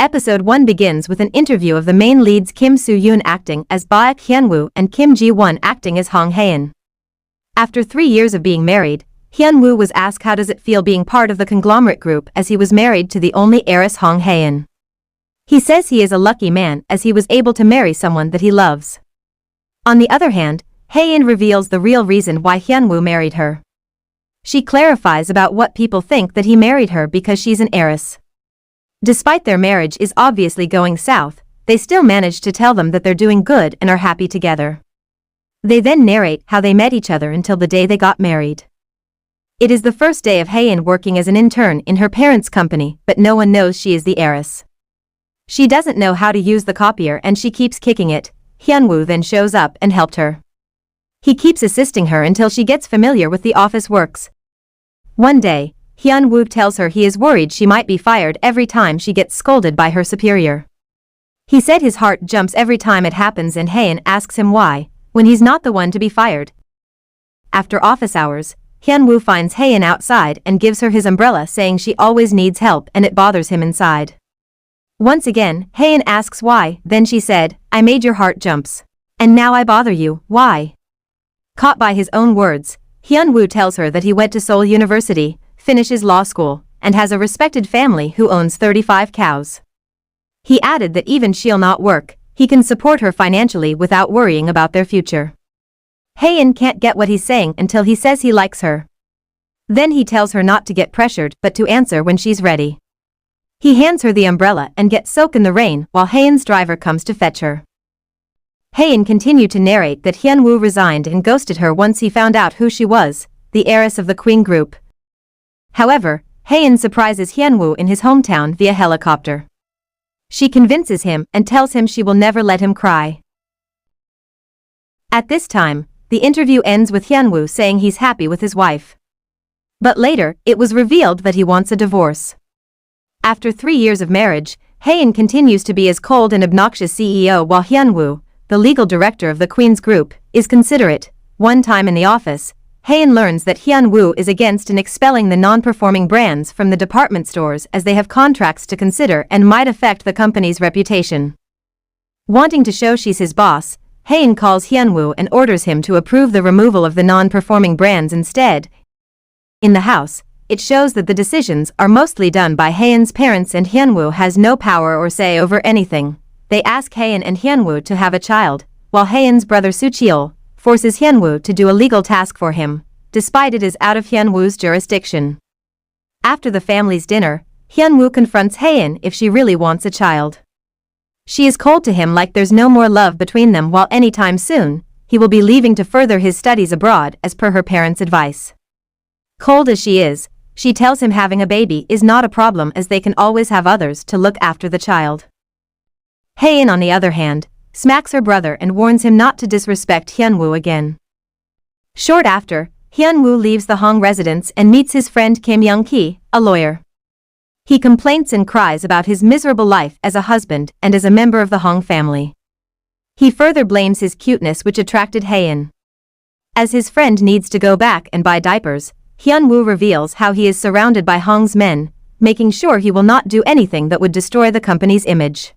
Episode 1 begins with an interview of the main leads Kim Soo-hyun acting as Baek Hyun-woo and Kim Ji-eun acting as Hae-in. After 3 years of being married, Hyun-woo was asked how does it feel being part of the conglomerate group as he was married to the only heiress Hae-in. He says he is a lucky man as he was able to marry someone that he loves. On the other hand, Hae-in reveals the real reason why Hyun-woo married her. She clarifies about what people think that he married her because she's an heiress. Despite their marriage is obviously going south, they still manage to tell them that they're doing good and are happy together. They then narrate how they met each other until the day they got married. It is the first day of Hae-in working as an intern in her parents' company, but no one knows she is the heiress. She doesn't know how to use the copier and she keeps kicking it. Hyun-woo then shows up and helped her. He keeps assisting her until she gets familiar with the office works. One day, Hyun-woo tells her he is worried she might be fired every time she gets scolded by her superior. He said his heart jumps every time it happens and Hae-in asks him why, when he's not the one to be fired. After office hours, Hyun-woo finds Hae-in outside and gives her his umbrella saying she always needs help and it bothers him inside. Once again, Hae-in asks why, then she said, I made your heart jumps. And now I bother you, why? Caught by his own words, Hyun-woo tells her that he went to Seoul University, finishes law school, and has a respected family who owns 35 cows. He added that even she'll not work, he can support her financially without worrying about their future. Hae-in can't get what he's saying until he says he likes her. Then he tells her not to get pressured but to answer when she's ready. He hands her the umbrella and gets soaked in the rain while Hae-in's driver comes to fetch her. Hae-in continued to narrate that Hyun-woo resigned and ghosted her once he found out who she was, the heiress of the Queen group. However, Hae-in surprises Hyun-woo in his hometown via helicopter. She convinces him and tells him she will never let him cry. At this time, the interview ends with Hyun-woo saying he's happy with his wife. But later, it was revealed that he wants a divorce. After 3 years of marriage, Hae-in continues to be as cold and obnoxious CEO while Hyun-woo, the legal director of the Queen's group, is considerate. One time in the office, Hae-in learns that Hyun-woo is against in expelling the non-performing brands from the department stores as they have contracts to consider and might affect the company's reputation. Wanting to show she's his boss, Hae-in calls Hyun-woo and orders him to approve the removal of the non-performing brands instead. In the house, it shows that the decisions are mostly done by Hae-in's parents and Hyun-woo has no power or say over anything. They ask Hae-in and Hyun-woo to have a child, while Hae-in's brother Soo-hyun forces Hyun-woo to do a legal task for him, despite it is out of Hyun-woo's jurisdiction. After the family's dinner, Hyun-woo confronts Hae-in if she really wants a child. She is cold to him like there's no more love between them while anytime soon, he will be leaving to further his studies abroad as per her parents' advice. Cold as she is, she tells him having a baby is not a problem as they can always have others to look after the child. Hae-in on the other hand, smacks her brother and warns him not to disrespect Hyun-woo again. Short after, Hyun-woo leaves the Hong residence and meets his friend Kim Young-ki, a lawyer. He complains and cries about his miserable life as a husband and as a member of the Hong family. He further blames his cuteness which attracted Hae-in. As his friend needs to go back and buy diapers, Hyun-woo reveals how he is surrounded by Hong's men, making sure he will not do anything that would destroy the company's image.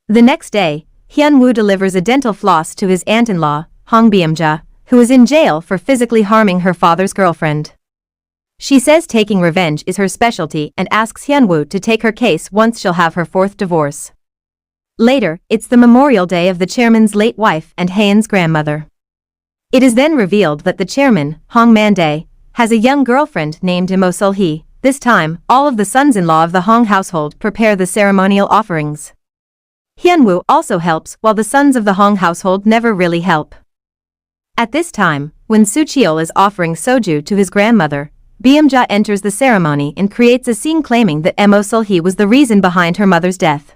The next day, Hyun-woo delivers a dental floss to his aunt-in-law, Hong Beom-ja, who is in jail for physically harming her father's girlfriend. She says taking revenge is her specialty and asks Hyun-woo to take her case once she'll have her 4th divorce. Later, it's the memorial day of the chairman's late wife and Hae-in's grandmother. It is then revealed that the chairman, Hong Man-dae, has a young girlfriend named Imo Sul-hee. This time, all of the sons-in-law of the Hong household prepare the ceremonial offerings. Hyun-woo also helps while the sons of the Hong household never really help. At this time, when Soo-hyun is offering soju to his grandmother, Beom-ja enters the ceremony and creates a scene claiming that Imo Sul-hee was the reason behind her mother's death.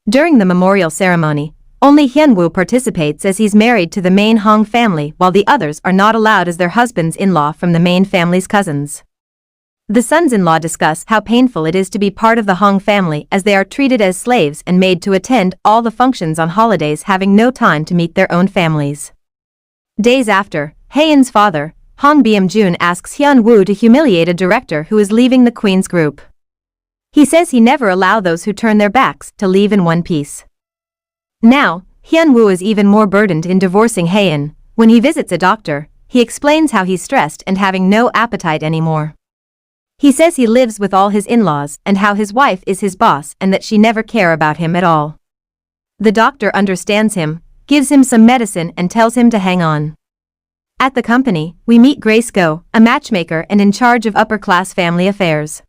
During the memorial ceremony, only Hyun-woo participates as he's married to the main Hong family while the others are not allowed as their husbands-in-law from the main family's cousins. The sons-in-law discuss how painful it is to be part of the Hong family as they are treated as slaves and made to attend all the functions on holidays having no time to meet their own families. Days after, Hae-in's father, Hong Beom-jun asks Hyun-woo to humiliate a director who is leaving the Queen's group. He says he never allow those who turn their backs to leave in one piece. Now, Hyun-woo is even more burdened in divorcing Hae-in. When he visits a doctor, he explains how he's stressed and having no appetite anymore. He says he lives with all his in-laws and how his wife is his boss and that she never care about him at all. The doctor understands him, gives him some medicine and tells him to hang on. At the company, we meet Grace Go, a matchmaker and in charge of upper-class family affairs.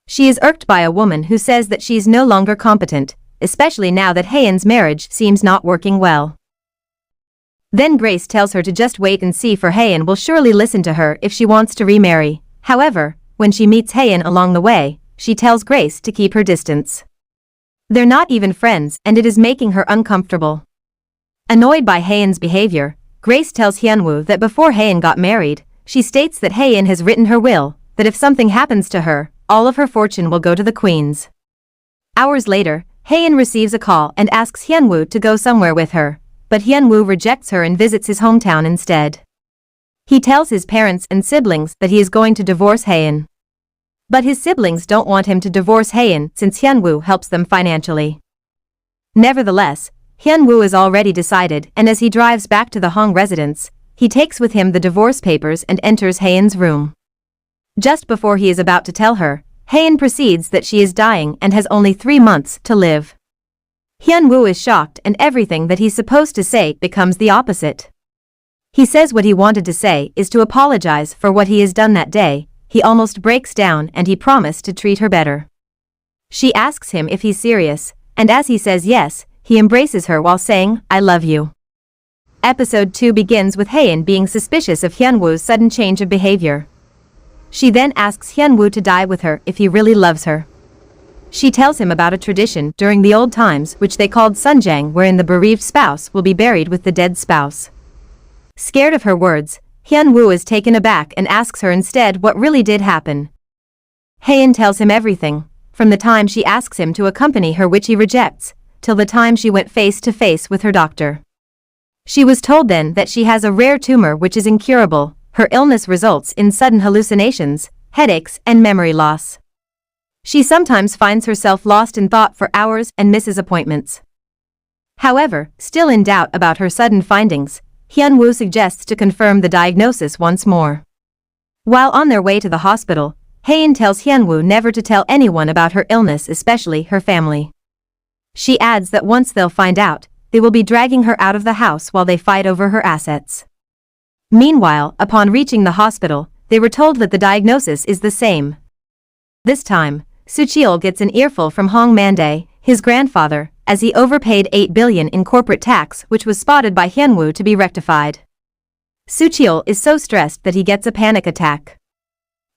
She is irked by a woman who says that she's no longer competent, especially now that Hae-in's marriage seems not working well. Then Grace tells her to just wait and see, for Hae-in will surely listen to her if she wants to remarry. However, when she meets Hae-in along the way, she tells Grace to keep her distance. They're not even friends and it is making her uncomfortable. Annoyed by Hae-in's behavior, Grace tells Hyun-woo that before Hae-in got married, she states that Hae-in has written her will, that if something happens to her, all of her fortune will go to the queens. Hours later, Hae-in receives a call and asks Hyun-woo to go somewhere with her, but Hyun-woo rejects her and visits his hometown instead. He tells his parents and siblings that he is going to divorce Hae-in. But his siblings don't want him to divorce Hae-in since Hyun-woo helps them financially. Nevertheless, Hyun-woo is already decided, and as he drives back to the Hong residence, he takes with him the divorce papers and enters Hae-in's room. Just before he is about to tell her, Hae-in proceeds that she is dying and has only 3 months to live. Hyun-woo is shocked and everything that he's supposed to say becomes the opposite. He says what he wanted to say is to apologize for what he has done that day. He almost breaks down and he promised to treat her better. She asks him if he's serious, and as he says yes, he embraces her while saying, "I love you." Episode 2 begins with Hae-in being suspicious of Hyun-woo's sudden change of behavior. She then asks Hyun-woo to die with her if he really loves her. She tells him about a tradition during the old times which they called sunjang, wherein the bereaved spouse will be buried with the dead spouse. Scared of her words, Hyun-woo is taken aback and asks her instead what really did happen. Hae-in tells him everything, from the time she asks him to accompany her, which he rejects, till the time she went face to face with her doctor. She was told then that she has a rare tumor which is incurable. Her illness results in sudden hallucinations, headaches and memory loss. She sometimes finds herself lost in thought for hours and misses appointments. However, still in doubt about her sudden findings, Hyun-woo suggests to confirm the diagnosis once more. While on their way to the hospital, Hae-in tells Hyun-woo never to tell anyone about her illness, especially her family. She adds that once they'll find out, they will be dragging her out of the house while they fight over her assets. Meanwhile, upon reaching the hospital, they were told that the diagnosis is the same. This time, Soo-cheol gets an earful from Hong Man-dae, his grandfather, as he overpaid 8 billion in corporate tax, which was spotted by Hyun-woo to be rectified. Soo-cheol is so stressed that he gets a panic attack.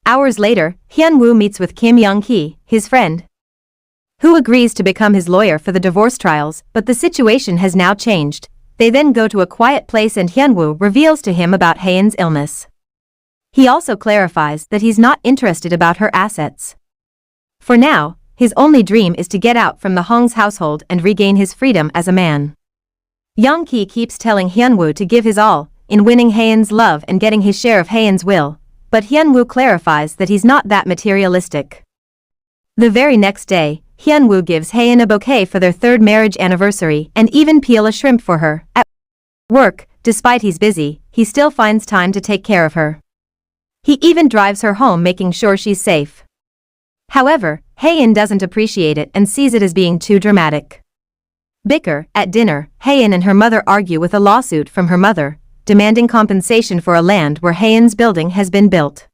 Hours later, Hyun-woo meets with Kim Young-hee, his friend, who agrees to become his lawyer for the divorce trials, but the situation has now changed. They then go to a quiet place and Hyun-woo reveals to him about Hae-in's illness. He also clarifies that he's not interested about her assets. For now, his only dream is to get out from the Hong's household and regain his freedom as a man. Young-hee keeps telling Hyun-woo to give his all in winning Hae-in's love and getting his share of Hae-in's will, but Hyun-woo clarifies that he's not that materialistic. The very next day, Hyun-woo gives Hae-in a bouquet for their 3rd marriage anniversary and even peel a shrimp for her. At work, despite he's busy, he still finds time to take care of her. He even drives her home, making sure she's safe. However, Hae-in doesn't appreciate it and sees it as being too dramatic. Bicker, at dinner, Hae-in and her mother argue with a lawsuit from her mother, demanding compensation for a land where Hae-in's building has been built.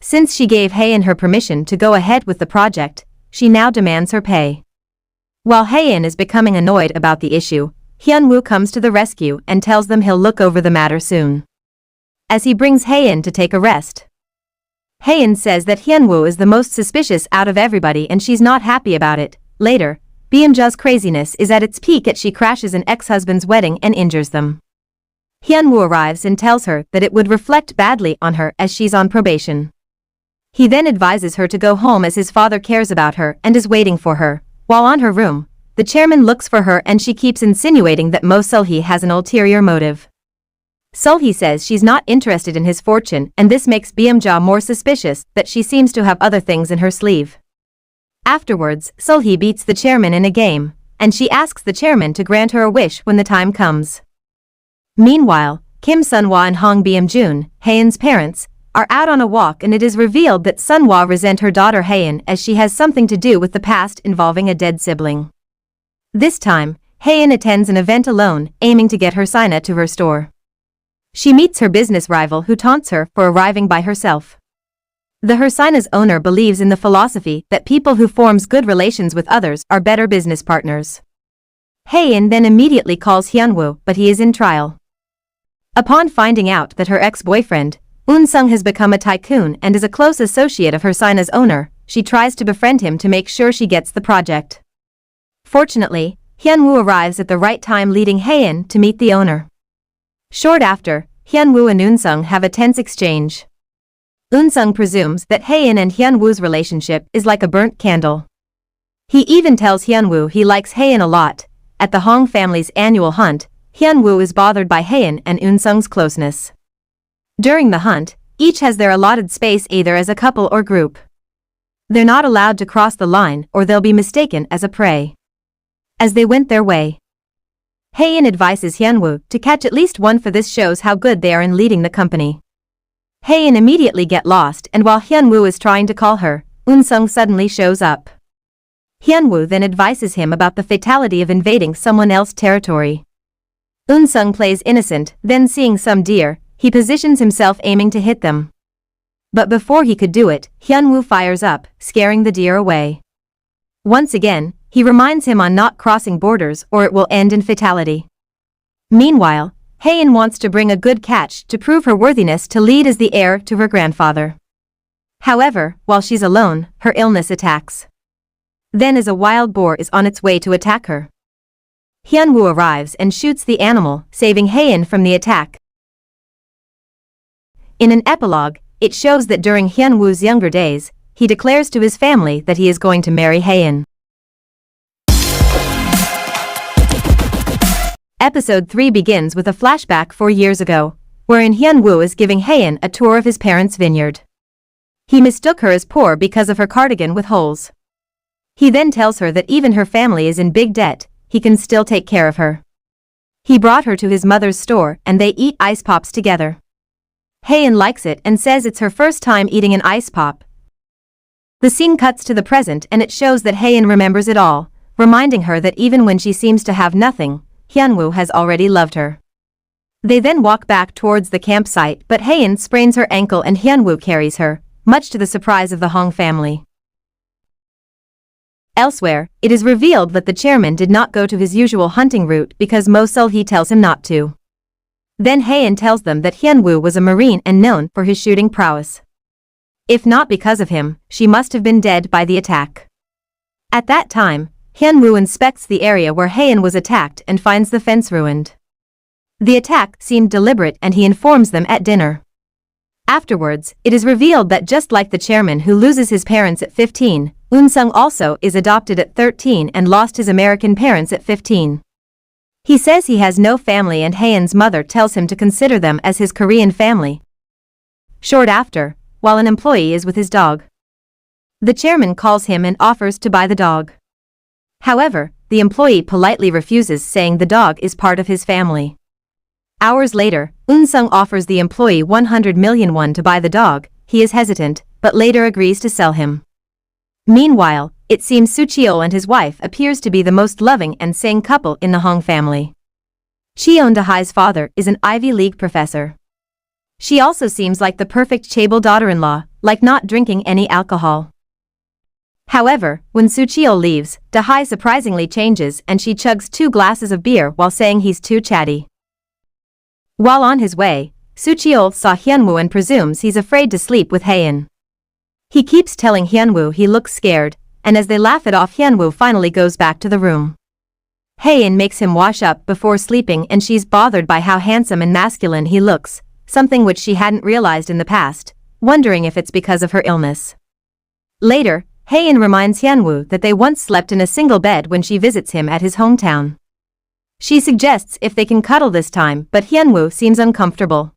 Since she gave Hae-in her permission to go ahead with the project, she now demands her pay. While Hae-in is becoming annoyed about the issue, Hyun-woo comes to the rescue and tells them he'll look over the matter soon. As he brings Hae-in to take a rest, Hae-in says that Hyun-woo is the most suspicious out of everybody and she's not happy about it. Later, Beom-ja's craziness is at its peak as she crashes an ex-husband's wedding and injures them. Hyun-woo arrives and tells her that it would reflect badly on her as she's on probation. He then advises her to go home as his father cares about her and is waiting for her. While on her room, the chairman looks for her and she keeps insinuating that Soo-hyun has an ulterior motive. Soo-hyun says she's not interested in his fortune and this makes Beom-ja more suspicious that she seems to have other things in her sleeve. Afterwards, Soo-hee beats the chairman in a game, and she asks the chairman to grant her a wish when the time comes. Meanwhile, Kim Sun-hwa and Hong Byum-jun, Hae-in's parents, are out on a walk, and it is revealed that Sun-hwa resents her daughter Hae-in as she has something to do with the past involving a dead sibling. This time, Hae-in attends an event alone, aiming to get her Sina to her store. She meets her business rival who taunts her for arriving by herself. The Hersina's owner believes in the philosophy that people who forms good relations with others are better business partners. Hae-in then immediately calls Hyun-woo, but he is in trial. Upon finding out that her ex-boyfriend, Eun-sung, has become a tycoon and is a close associate of Hersina's owner, she tries to befriend him to make sure she gets the project. Fortunately, Hyun-woo arrives at the right time, leading Hae-in to meet the owner. Short after, Hyun-woo and Eun-sung have a tense exchange. Eun-sung presumes that Hae-in and Hyun-woo's relationship is like a burnt candle. He even tells Hyun-woo he likes Hae-in a lot. At the Hong family's annual hunt, Hyun-woo is bothered by Hae-in and Eun-sung's closeness. During the hunt, each has their allotted space either as a couple or group. They're not allowed to cross the line or they'll be mistaken as a prey. As they went their way, Hae-in advises Hyun-woo to catch at least one, for this shows how good they are in leading the company. Hae-in immediately get lost, and while Hyun-woo is trying to call her, Eun-sung suddenly shows up. Hyun-woo then advises him about the fatality of invading someone else's territory. Eun-sung plays innocent, then seeing some deer, he positions himself aiming to hit them. But before he could do it, Hyun-woo fires up, scaring the deer away. Once again, he reminds him on not crossing borders or it will end in fatality. Meanwhile, Hae-in wants to bring a good catch to prove her worthiness to lead as the heir to her grandfather. However, while she's alone, her illness attacks. Then as a wild boar is on its way to attack her, Hyun-woo arrives and shoots the animal, saving Hae-in from the attack. In an epilogue, it shows that during Hyun-woo's younger days, he declares to his family that he is going to marry Hae-in. Episode 3 begins with a flashback 4 years ago, wherein Hyun-woo is giving Hae-in a tour of his parents' vineyard. He mistook her as poor because of her cardigan with holes. He then tells her that even her family is in big debt, he can still take care of her. He brought her to his mother's store and they eat ice pops together. Hae-in likes it and says it's her first time eating an ice pop. The scene cuts to the present and it shows that Hae-in remembers it all, reminding her that even when she seems to have nothing, Hyun-woo has already loved her. They then walk back towards the campsite, but Hae-in sprains her ankle and Hyun-woo carries her, much to the surprise of the Hong family. Elsewhere, it is revealed that the chairman did not go to his usual hunting route because Soo-hee tells him not to. Then Hae-in tells them that Hyun-woo was a Marine and known for his shooting prowess. If not because of him, she must have been dead by the attack. At that time, Hyun-woo inspects the area where Hae-in was attacked and finds the fence ruined. The attack seemed deliberate and he informs them at dinner. Afterwards, it is revealed that just like the chairman who loses his parents at 15, Eun-sung also is adopted at 13 and lost his American parents at 15. He says he has no family and Hae-in's mother tells him to consider them as his Korean family. Short after, while an employee is with his dog, the chairman calls him and offers to buy the dog. However, the employee politely refuses, saying the dog is part of his family. Hours later, Eun-sung offers the employee 100 million won to buy the dog. He is hesitant, but later agrees to sell him. Meanwhile, it seems Soo-hyun and his wife appears to be the most loving and sane couple in the Hong family. Ji-eun Da-hae's father is an Ivy League professor. She also seems like the perfect chaebol daughter-in-law, like not drinking any alcohol. However, when Soo-hyun leaves, Da-hae surprisingly changes and she chugs 2 glasses of beer while saying he's too chatty. While on his way, Soo-hyun saw Hyun-woo and presumes he's afraid to sleep with Hae-in. He keeps telling Hyun-woo he looks scared, and as they laugh it off, Hyun-woo finally goes back to the room. Hae-in makes him wash up before sleeping and she's bothered by how handsome and masculine he looks, something which she hadn't realized in the past, wondering if it's because of her illness. Later, Hae-in reminds Hyun-woo that they once slept in a single bed when she visits him at his hometown. She suggests if they can cuddle this time, but Hyun-woo seems uncomfortable.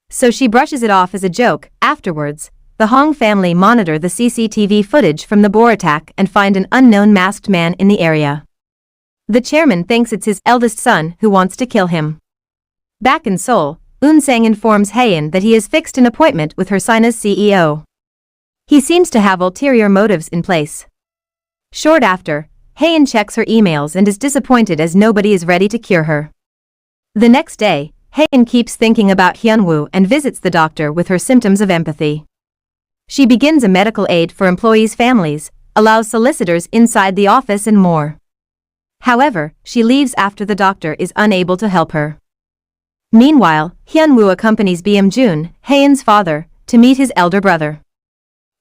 So she brushes it off as a joke. Afterwards, the Hong family monitor the CCTV footage from the boar attack and find an unknown masked man in the area. The chairman thinks it's his eldest son who wants to kill him. Back in Seoul, Eun-sang informs Hae-in that he has fixed an appointment with Hersina's CEO. He seems to have ulterior motives in place. Short after, Hae-in checks her emails and is disappointed as nobody is ready to cure her. The next day, Hae-in keeps thinking about Hyun-woo and visits the doctor with her symptoms of empathy. She begins a medical aid for employees' families, allows solicitors inside the office and more. However, she leaves after the doctor is unable to help her. Meanwhile, Hyun-woo accompanies Baek-Hyun-woo, Hae-in's father, to meet his elder brother.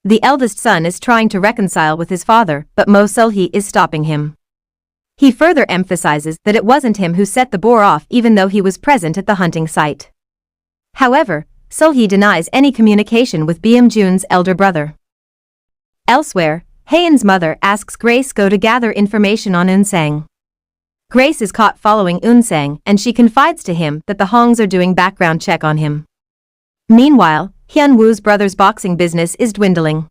The eldest son is trying to reconcile with his father, but Mo Sul-hee is stopping him. He further emphasizes that it wasn't him who set the boar off even though he was present at the hunting site. However, Sul-hee denies any communication with Baek-Hyun-woo's elder brother. Elsewhere, Hae-in's mother asks Grace Go to gather information on Eun-sang. Grace is caught following Eun-sang and she confides to him that the Hongs are doing background check on him. Meanwhile, Hyun-woo's brother's boxing business is dwindling.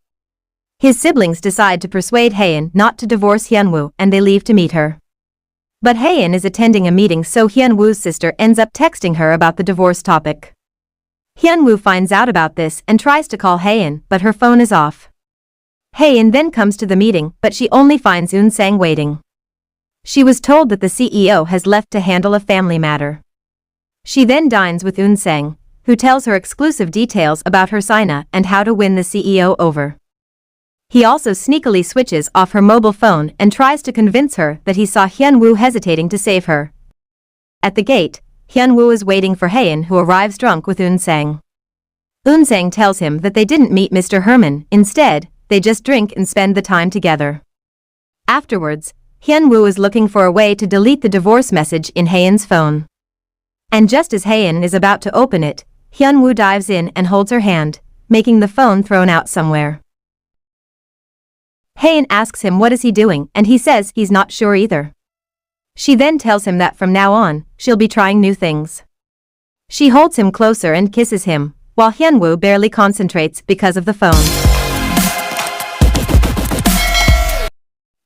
His siblings decide to persuade Hae-in not to divorce Hyun-woo and they leave to meet her. But Hae-in is attending a meeting so Hyun-woo's sister ends up texting her about the divorce topic. Hyun-woo finds out about this and tries to call Hae-in but her phone is off. Hae-in then comes to the meeting but she only finds Eun-sang waiting. She was told that the CEO has left to handle a family matter. She then dines with Eun-sang, who tells her exclusive details about Hersina and how to win the CEO over. He also sneakily switches off her mobile phone and tries to convince her that he saw Hyun-woo hesitating to save her. At the gate, Hyun-woo is waiting for Hae-in who arrives drunk with Eun-sang. Eun-sang tells him that they didn't meet Mr. Herman, instead, they just drink and spend the time together. Afterwards, Hyun-woo is looking for a way to delete the divorce message in Hae-in's phone. And just as Hae-in is about to open it, Hyun-woo dives in and holds her hand, making the phone thrown out somewhere. Hae-in asks him what is he doing and he says he's not sure either. She then tells him that from now on, she'll be trying new things. She holds him closer and kisses him, while Hyun-woo barely concentrates because of the phone.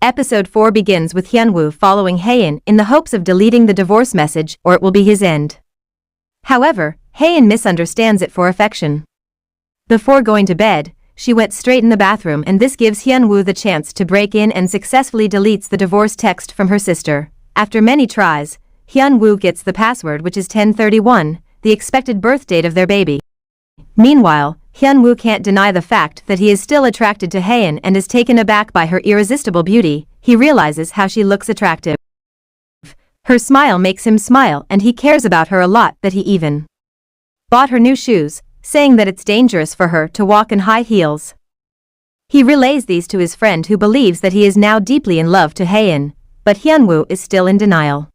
Episode 4 begins with Hyun-woo following Hae-in in the hopes of deleting the divorce message or it will be his end. However, Hae-in misunderstands it for affection. Before going to bed, she went straight in the bathroom and this gives Hyun-woo the chance to break in and successfully deletes the divorce text from her sister. After many tries, Hyun-woo gets the password which is 10/31, the expected birth date of their baby. Meanwhile, Hyun-woo can't deny the fact that he is still attracted to Hae-in and is taken aback by her irresistible beauty. He realizes how she looks attractive. Her smile makes him smile and he cares about her a lot that he even bought her new shoes, saying that it's dangerous for her to walk in high heels. He relays these to his friend who believes that he is now deeply in love to Hae-in, but Hyun-woo is still in denial.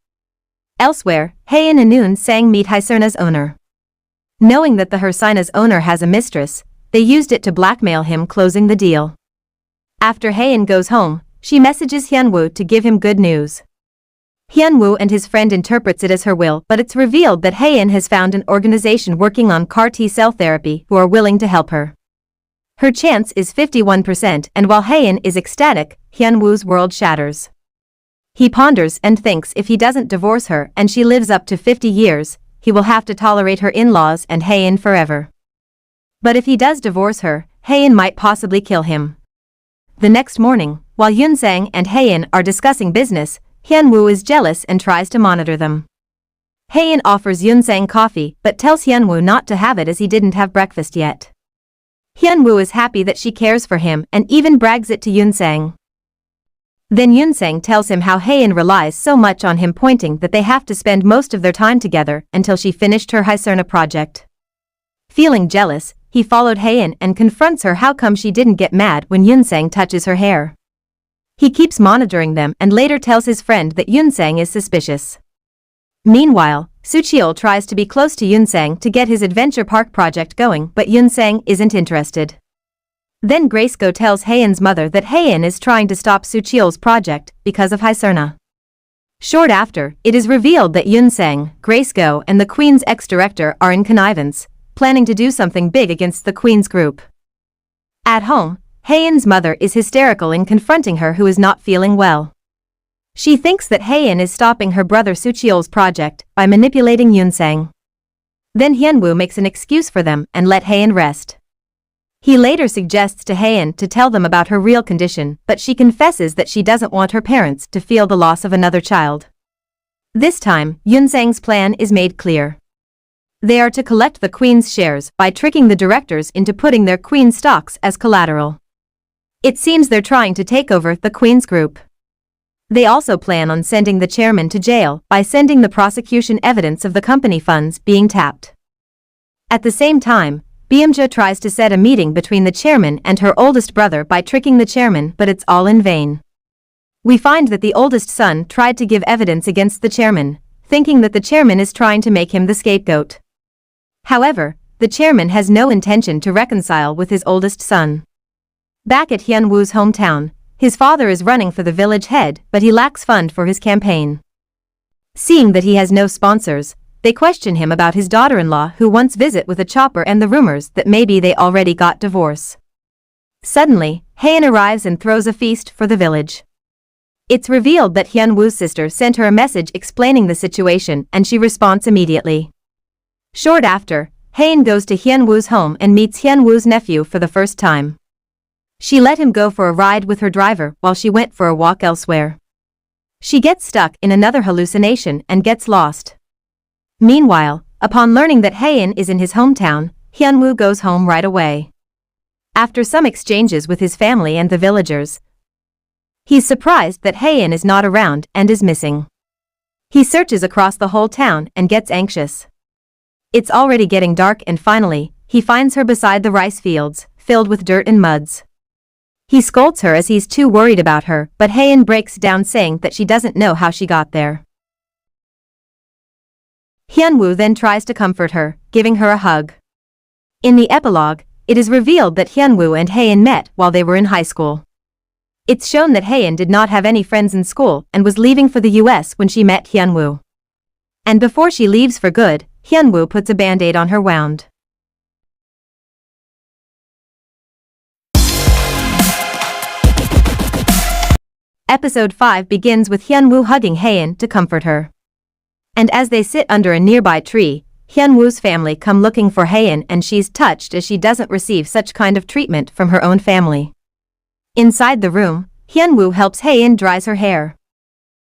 Elsewhere, Hae-in and Eun-sang meet Hersina's owner. Knowing that the Hersina's owner has a mistress, they used it to blackmail him, closing the deal. After Hae-in goes home, she messages Hyun-woo to give him good news. Hyun-woo and his friend interprets it as her will, but it's revealed that Hae-in has found an organization working on CAR T-cell therapy who are willing to help her. Her chance is 51% and while Hae-in is ecstatic, Hyun-woo's world shatters. He ponders and thinks if he doesn't divorce her and she lives up to 50 years, he will have to tolerate her in-laws and Hae-in forever. But if he does divorce her, Hae-in might possibly kill him. The next morning, while Eun-sang and Hae-in are discussing business, Hyun-woo is jealous and tries to monitor them. Hae-in offers Eun-sang coffee but tells Hyun-woo not to have it as he didn't have breakfast yet. Hyun-woo is happy that she cares for him and even brags it to Eun-sang. Then Eun-sang tells him how Hae-in relies so much on him, pointing that they have to spend most of their time together until she finished her Hersina project. Feeling jealous, he followed Hae-in and confronts her how come she didn't get mad when Eun-sang touches her hair. He keeps monitoring them and later tells his friend that Eun-sang is suspicious. Meanwhile, Soo-hyun tries to be close to Eun-sang to get his adventure park project going but Eun-sang isn't interested. Then Grace Go tells Hae-in's mother that Hae-in is trying to stop Soo-hyun's project because of Hersina. Short after, it is revealed that Eun-sang, Grace Go and the Queen's ex-director are in connivance, planning to do something big against the Queen's group. At home, Hae-in's mother is hysterical in confronting her who is not feeling well. She thinks that Hae-in is stopping her brother Soo-cheol's project by manipulating Yoon-sang. Then Hyun-woo makes an excuse for them and let Hae-in rest. He later suggests to Hae-in to tell them about her real condition, but she confesses that she doesn't want her parents to feel the loss of another child. This time, Yoon-sang's plan is made clear. They are to collect the Queen's shares by tricking the directors into putting their Queen stocks as collateral. It seems they're trying to take over the Queen's group. They also plan on sending the chairman to jail by sending the prosecution evidence of the company funds being tapped. At the same time, Beomja tries to set a meeting between the chairman and her oldest brother by tricking the chairman, but it's all in vain. We find that the oldest son tried to give evidence against the chairman, thinking that the chairman is trying to make him the scapegoat. However, the chairman has no intention to reconcile with his oldest son. Back at Hyun-woo's hometown, his father is running for the village head, but he lacks fund for his campaign. Seeing that he has no sponsors, they question him about his daughter-in-law who once visit with a chopper and the rumors that maybe they already got divorce. Suddenly, Hae-in arrives and throws a feast for the village. It's revealed that Hyun-woo's sister sent her a message explaining the situation and she responds immediately. Short after, Hae-in goes to Hyun-woo's home and meets Hyun-woo's nephew for the first time. She let him go for a ride with her driver while she went for a walk elsewhere. She gets stuck in another hallucination and gets lost. Meanwhile, upon learning that Hae-in is in his hometown, Hyun-woo goes home right away. After some exchanges with his family and the villagers, he's surprised that Hae-in is not around and is missing. He searches across the whole town and gets anxious. It's already getting dark and finally, he finds her beside the rice fields, filled with dirt and muds. He scolds her as he's too worried about her, but Hae-in breaks down saying that she doesn't know how she got there. Hyun-woo then tries to comfort her, giving her a hug. In the epilogue, it is revealed that Hyun-woo and Hae-in met while they were in high school. It's shown that Hae-in did not have any friends in school and was leaving for the US when she met Hyun-woo. And before she leaves for good, Hyun-woo puts a band-aid on her wound. Episode 5 begins with Hyun-woo hugging Hae-in to comfort her. And as they sit under a nearby tree, Hyun-woo's family come looking for Hae-in and she's touched as she doesn't receive such kind of treatment from her own family. Inside the room, Hyun-woo helps Hae-in dries her hair.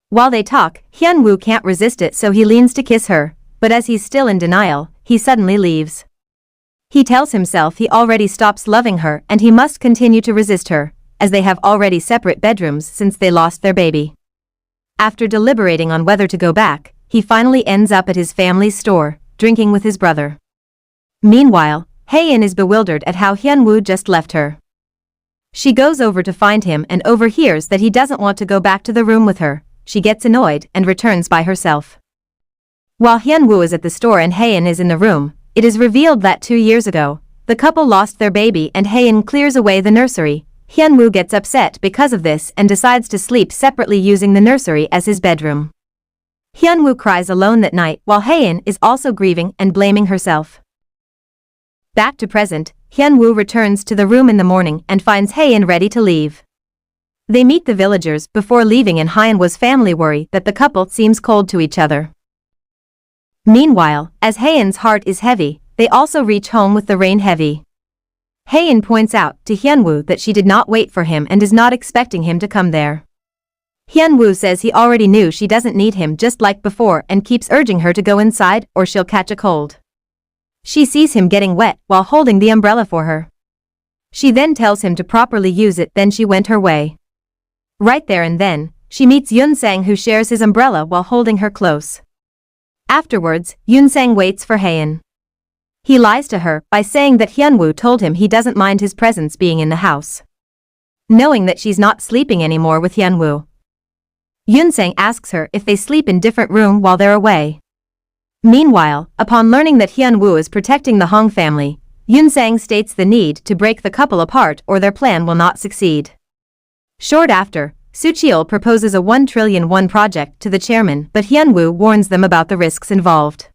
While they talk, Hyun-woo can't resist it so he leans to kiss her, but as he's still in denial, he suddenly leaves. He tells himself he already stops loving her and he must continue to resist her, as they have already separate bedrooms since they lost their baby. After deliberating on whether to go back, he finally ends up at his family's store, drinking with his brother. Meanwhile, Hae-in is bewildered at how Hyun-woo just left her. She goes over to find him and overhears that he doesn't want to go back to the room with her. She gets annoyed and returns by herself. While Hyun-woo is at the store and Hae-in is in the room, it is revealed that 2 years ago, the couple lost their baby and Hae-in clears away the nursery. Hyun-woo gets upset because of this and decides to sleep separately using the nursery as his bedroom. Hyun-woo cries alone that night while Hae-in is also grieving and blaming herself. Back to present, Hyun-woo returns to the room in the morning and finds Hae-in ready to leave. They meet the villagers before leaving and Hyun-woo's family worry that the couple seems cold to each other. Meanwhile, as Hae-in's heart is heavy, they also reach home with the rain heavy. Hae-in points out to Hyun-woo that she did not wait for him and is not expecting him to come there. Hyun-woo says he already knew she doesn't need him just like before and keeps urging her to go inside or she'll catch a cold. She sees him getting wet while holding the umbrella for her. She then tells him to properly use it, then she went her way. Right there and then, she meets Yoon-sang who shares his umbrella while holding her close. Afterwards, Yoon-sang waits for Hae-in. He lies to her by saying that Hyun-woo told him he doesn't mind his presence being in the house. Knowing that she's not sleeping anymore with Hyun-woo, Yoon-sang asks her if they sleep in different room while they're away. Meanwhile, upon learning that Hyun-woo is protecting the Hong family, Yoon-sang states the need to break the couple apart or their plan will not succeed. Short after, Soo-cheol proposes a 1 trillion won project to the chairman, but Hyun-woo warns them about the risks involved.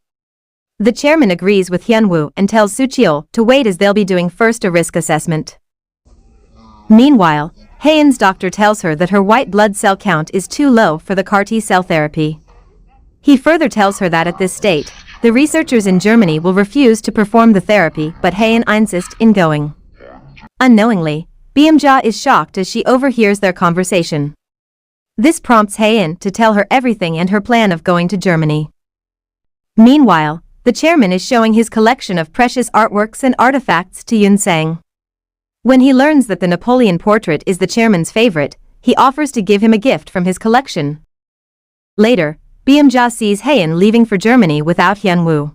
The chairman agrees with Hyun-woo and tells Soo-cheol to wait as they'll be doing first a risk assessment. Meanwhile, Hae-in's doctor tells her that her white blood cell count is too low for the CAR T cell therapy. He further tells her that at this state, the researchers in Germany will refuse to perform the therapy, but Hae-in insists in going. Unknowingly, Beom-ja is shocked as she overhears their conversation. This prompts Hae-in to tell her everything and her plan of going to Germany. Meanwhile, the chairman is showing his collection of precious artworks and artifacts to Yoon-sang. When he learns that the Napoleon portrait is the chairman's favorite, he offers to give him a gift from his collection. Later, Beom-ja sees Hae-in leaving for Germany without Hyun-woo.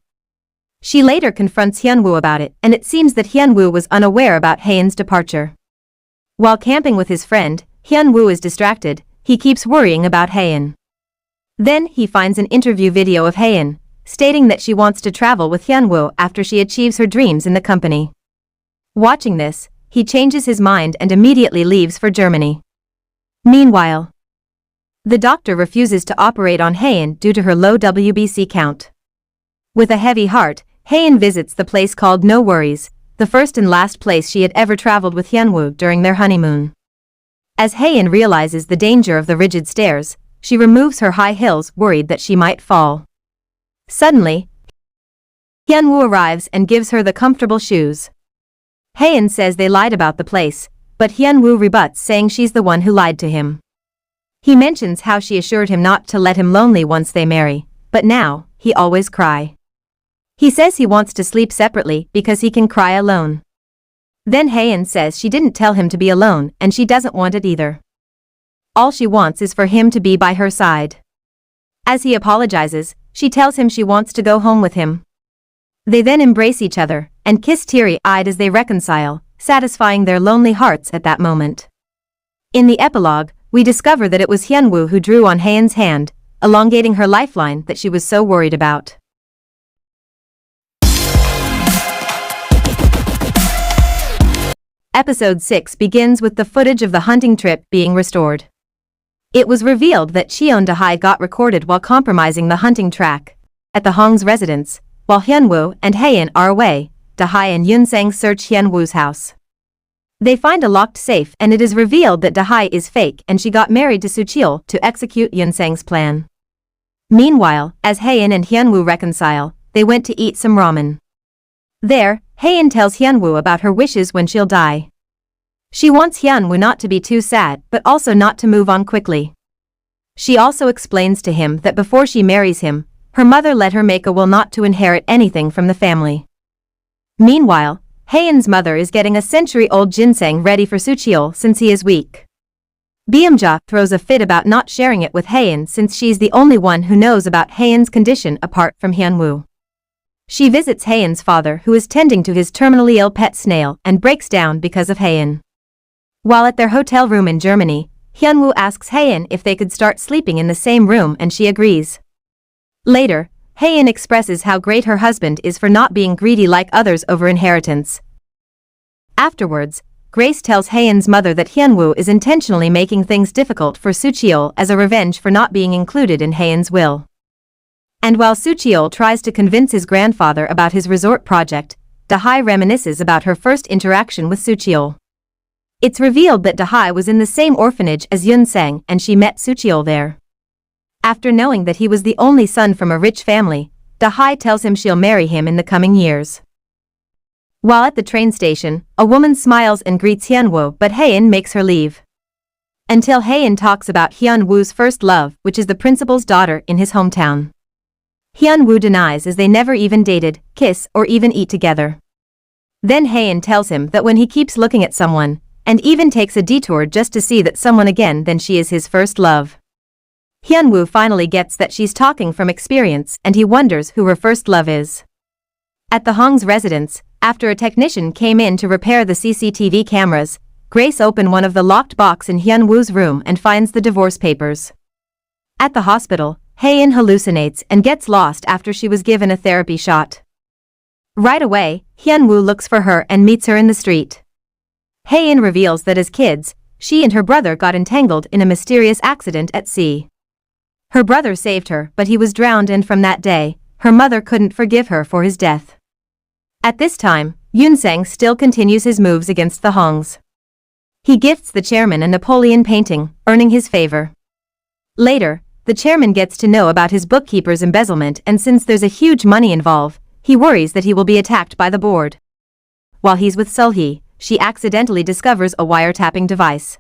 She later confronts Hyun-woo about it, and it seems that Hyun-woo was unaware about Hae-in's departure. While camping with his friend, Hyun-woo is distracted. He keeps worrying about Hae-in. Then he finds an interview video of Hae-in, stating that she wants to travel with Hyun-woo after she achieves her dreams in the company. Watching this, he changes his mind and immediately leaves for Germany. Meanwhile, the doctor refuses to operate on Hae-in due to her low WBC count. With a heavy heart, Hae-in visits the place called No Worries, the first and last place she had ever traveled with Hyun-woo during their honeymoon. As Hae-in realizes the danger of the rigid stairs, she removes her high heels, worried that she might fall. Suddenly, Hyun-woo arrives and gives her the comfortable shoes. Hae-in says they lied about the place, but Hyun-woo rebuts, saying she's the one who lied to him. He mentions how she assured him not to let him lonely once they marry, but now, he always cry. He says he wants to sleep separately because he can cry alone. Then Hae-in says she didn't tell him to be alone and she doesn't want it either. All she wants is for him to be by her side. As he apologizes, she tells him she wants to go home with him. They then embrace each other and kiss teary-eyed as they reconcile, satisfying their lonely hearts at that moment. In the epilogue, we discover that it was Hyun-woo who drew on Hae-in's hand, elongating her lifeline that she was so worried about. Episode 6 begins with the footage of the hunting trip being restored. It was revealed that Cheon Da-hae got recorded while compromising the hunting track at the Hong's residence, while Hyun-woo and Hae-in are away. Da-hae and Yoon-sang search Hyun-woo's house. They find a locked safe and it is revealed that Da-hae is fake and she got married to Soo-cheol to execute Yoon-sang's plan. Meanwhile, as Hae-in and Hyun-woo reconcile, they went to eat some ramen. There, Hae-in tells Hyun-woo about her wishes when she'll die. She wants Hyun-woo not to be too sad but also not to move on quickly. She also explains to him that before she marries him, her mother let her make a will not to inherit anything from the family. Meanwhile, Hae-in's mother is getting a century-old ginseng ready for Soo-cheol since he is weak. Beom-ja throws a fit about not sharing it with Hae-in since she's the only one who knows about Hae-in's condition apart from Hyun-woo. She visits Hae-in's father who is tending to his terminally ill pet snail and breaks down because of Hae-in. While at their hotel room in Germany, Hyun-woo asks Hae-in if they could start sleeping in the same room and she agrees. Later, Hae-in expresses how great her husband is for not being greedy like others over inheritance. Afterwards, Grace tells Hae-in's mother that Hyun-woo is intentionally making things difficult for Soo-cheol as a revenge for not being included in Hae-in's will. And while Soo-cheol tries to convince his grandfather about his resort project, Da-hae reminisces about her first interaction with Soo-cheol. It's revealed that Da-hae was in the same orphanage as Yoon-sang and she met Soo-cheol there. After knowing that he was the only son from a rich family, Da-hae tells him she'll marry him in the coming years. While at the train station, a woman smiles and greets Hyun-woo but Hae-in makes her leave. Until Hae-in talks about Hyun-woo's first love, which is the principal's daughter in his hometown. Hyun-woo denies as they never even dated, kiss, or even eat together. Then Hae-in tells him that when he keeps looking at someone, and even takes a detour just to see that someone again, then she is his first love. Hyun-woo finally gets that she's talking from experience and he wonders who her first love is. At the Hong's residence, after a technician came in to repair the CCTV cameras, Grace opens one of the locked box in Hyun-woo's room and finds the divorce papers. At the hospital, Hae-in hallucinates and gets lost after she was given a therapy shot. Right away, Hyun-woo looks for her and meets her in the street. Hae-in reveals that as kids, she and her brother got entangled in a mysterious accident at sea. Her brother saved her but he was drowned and from that day, her mother couldn't forgive her for his death. At this time, Yoon-sang still continues his moves against the Hongs. He gifts the chairman a Napoleon painting, earning his favor. Later, the chairman gets to know about his bookkeeper's embezzlement, and since there's a huge money involved, he worries that he will be attacked by the board. While he's with Soo-hyun, she accidentally discovers a wiretapping device.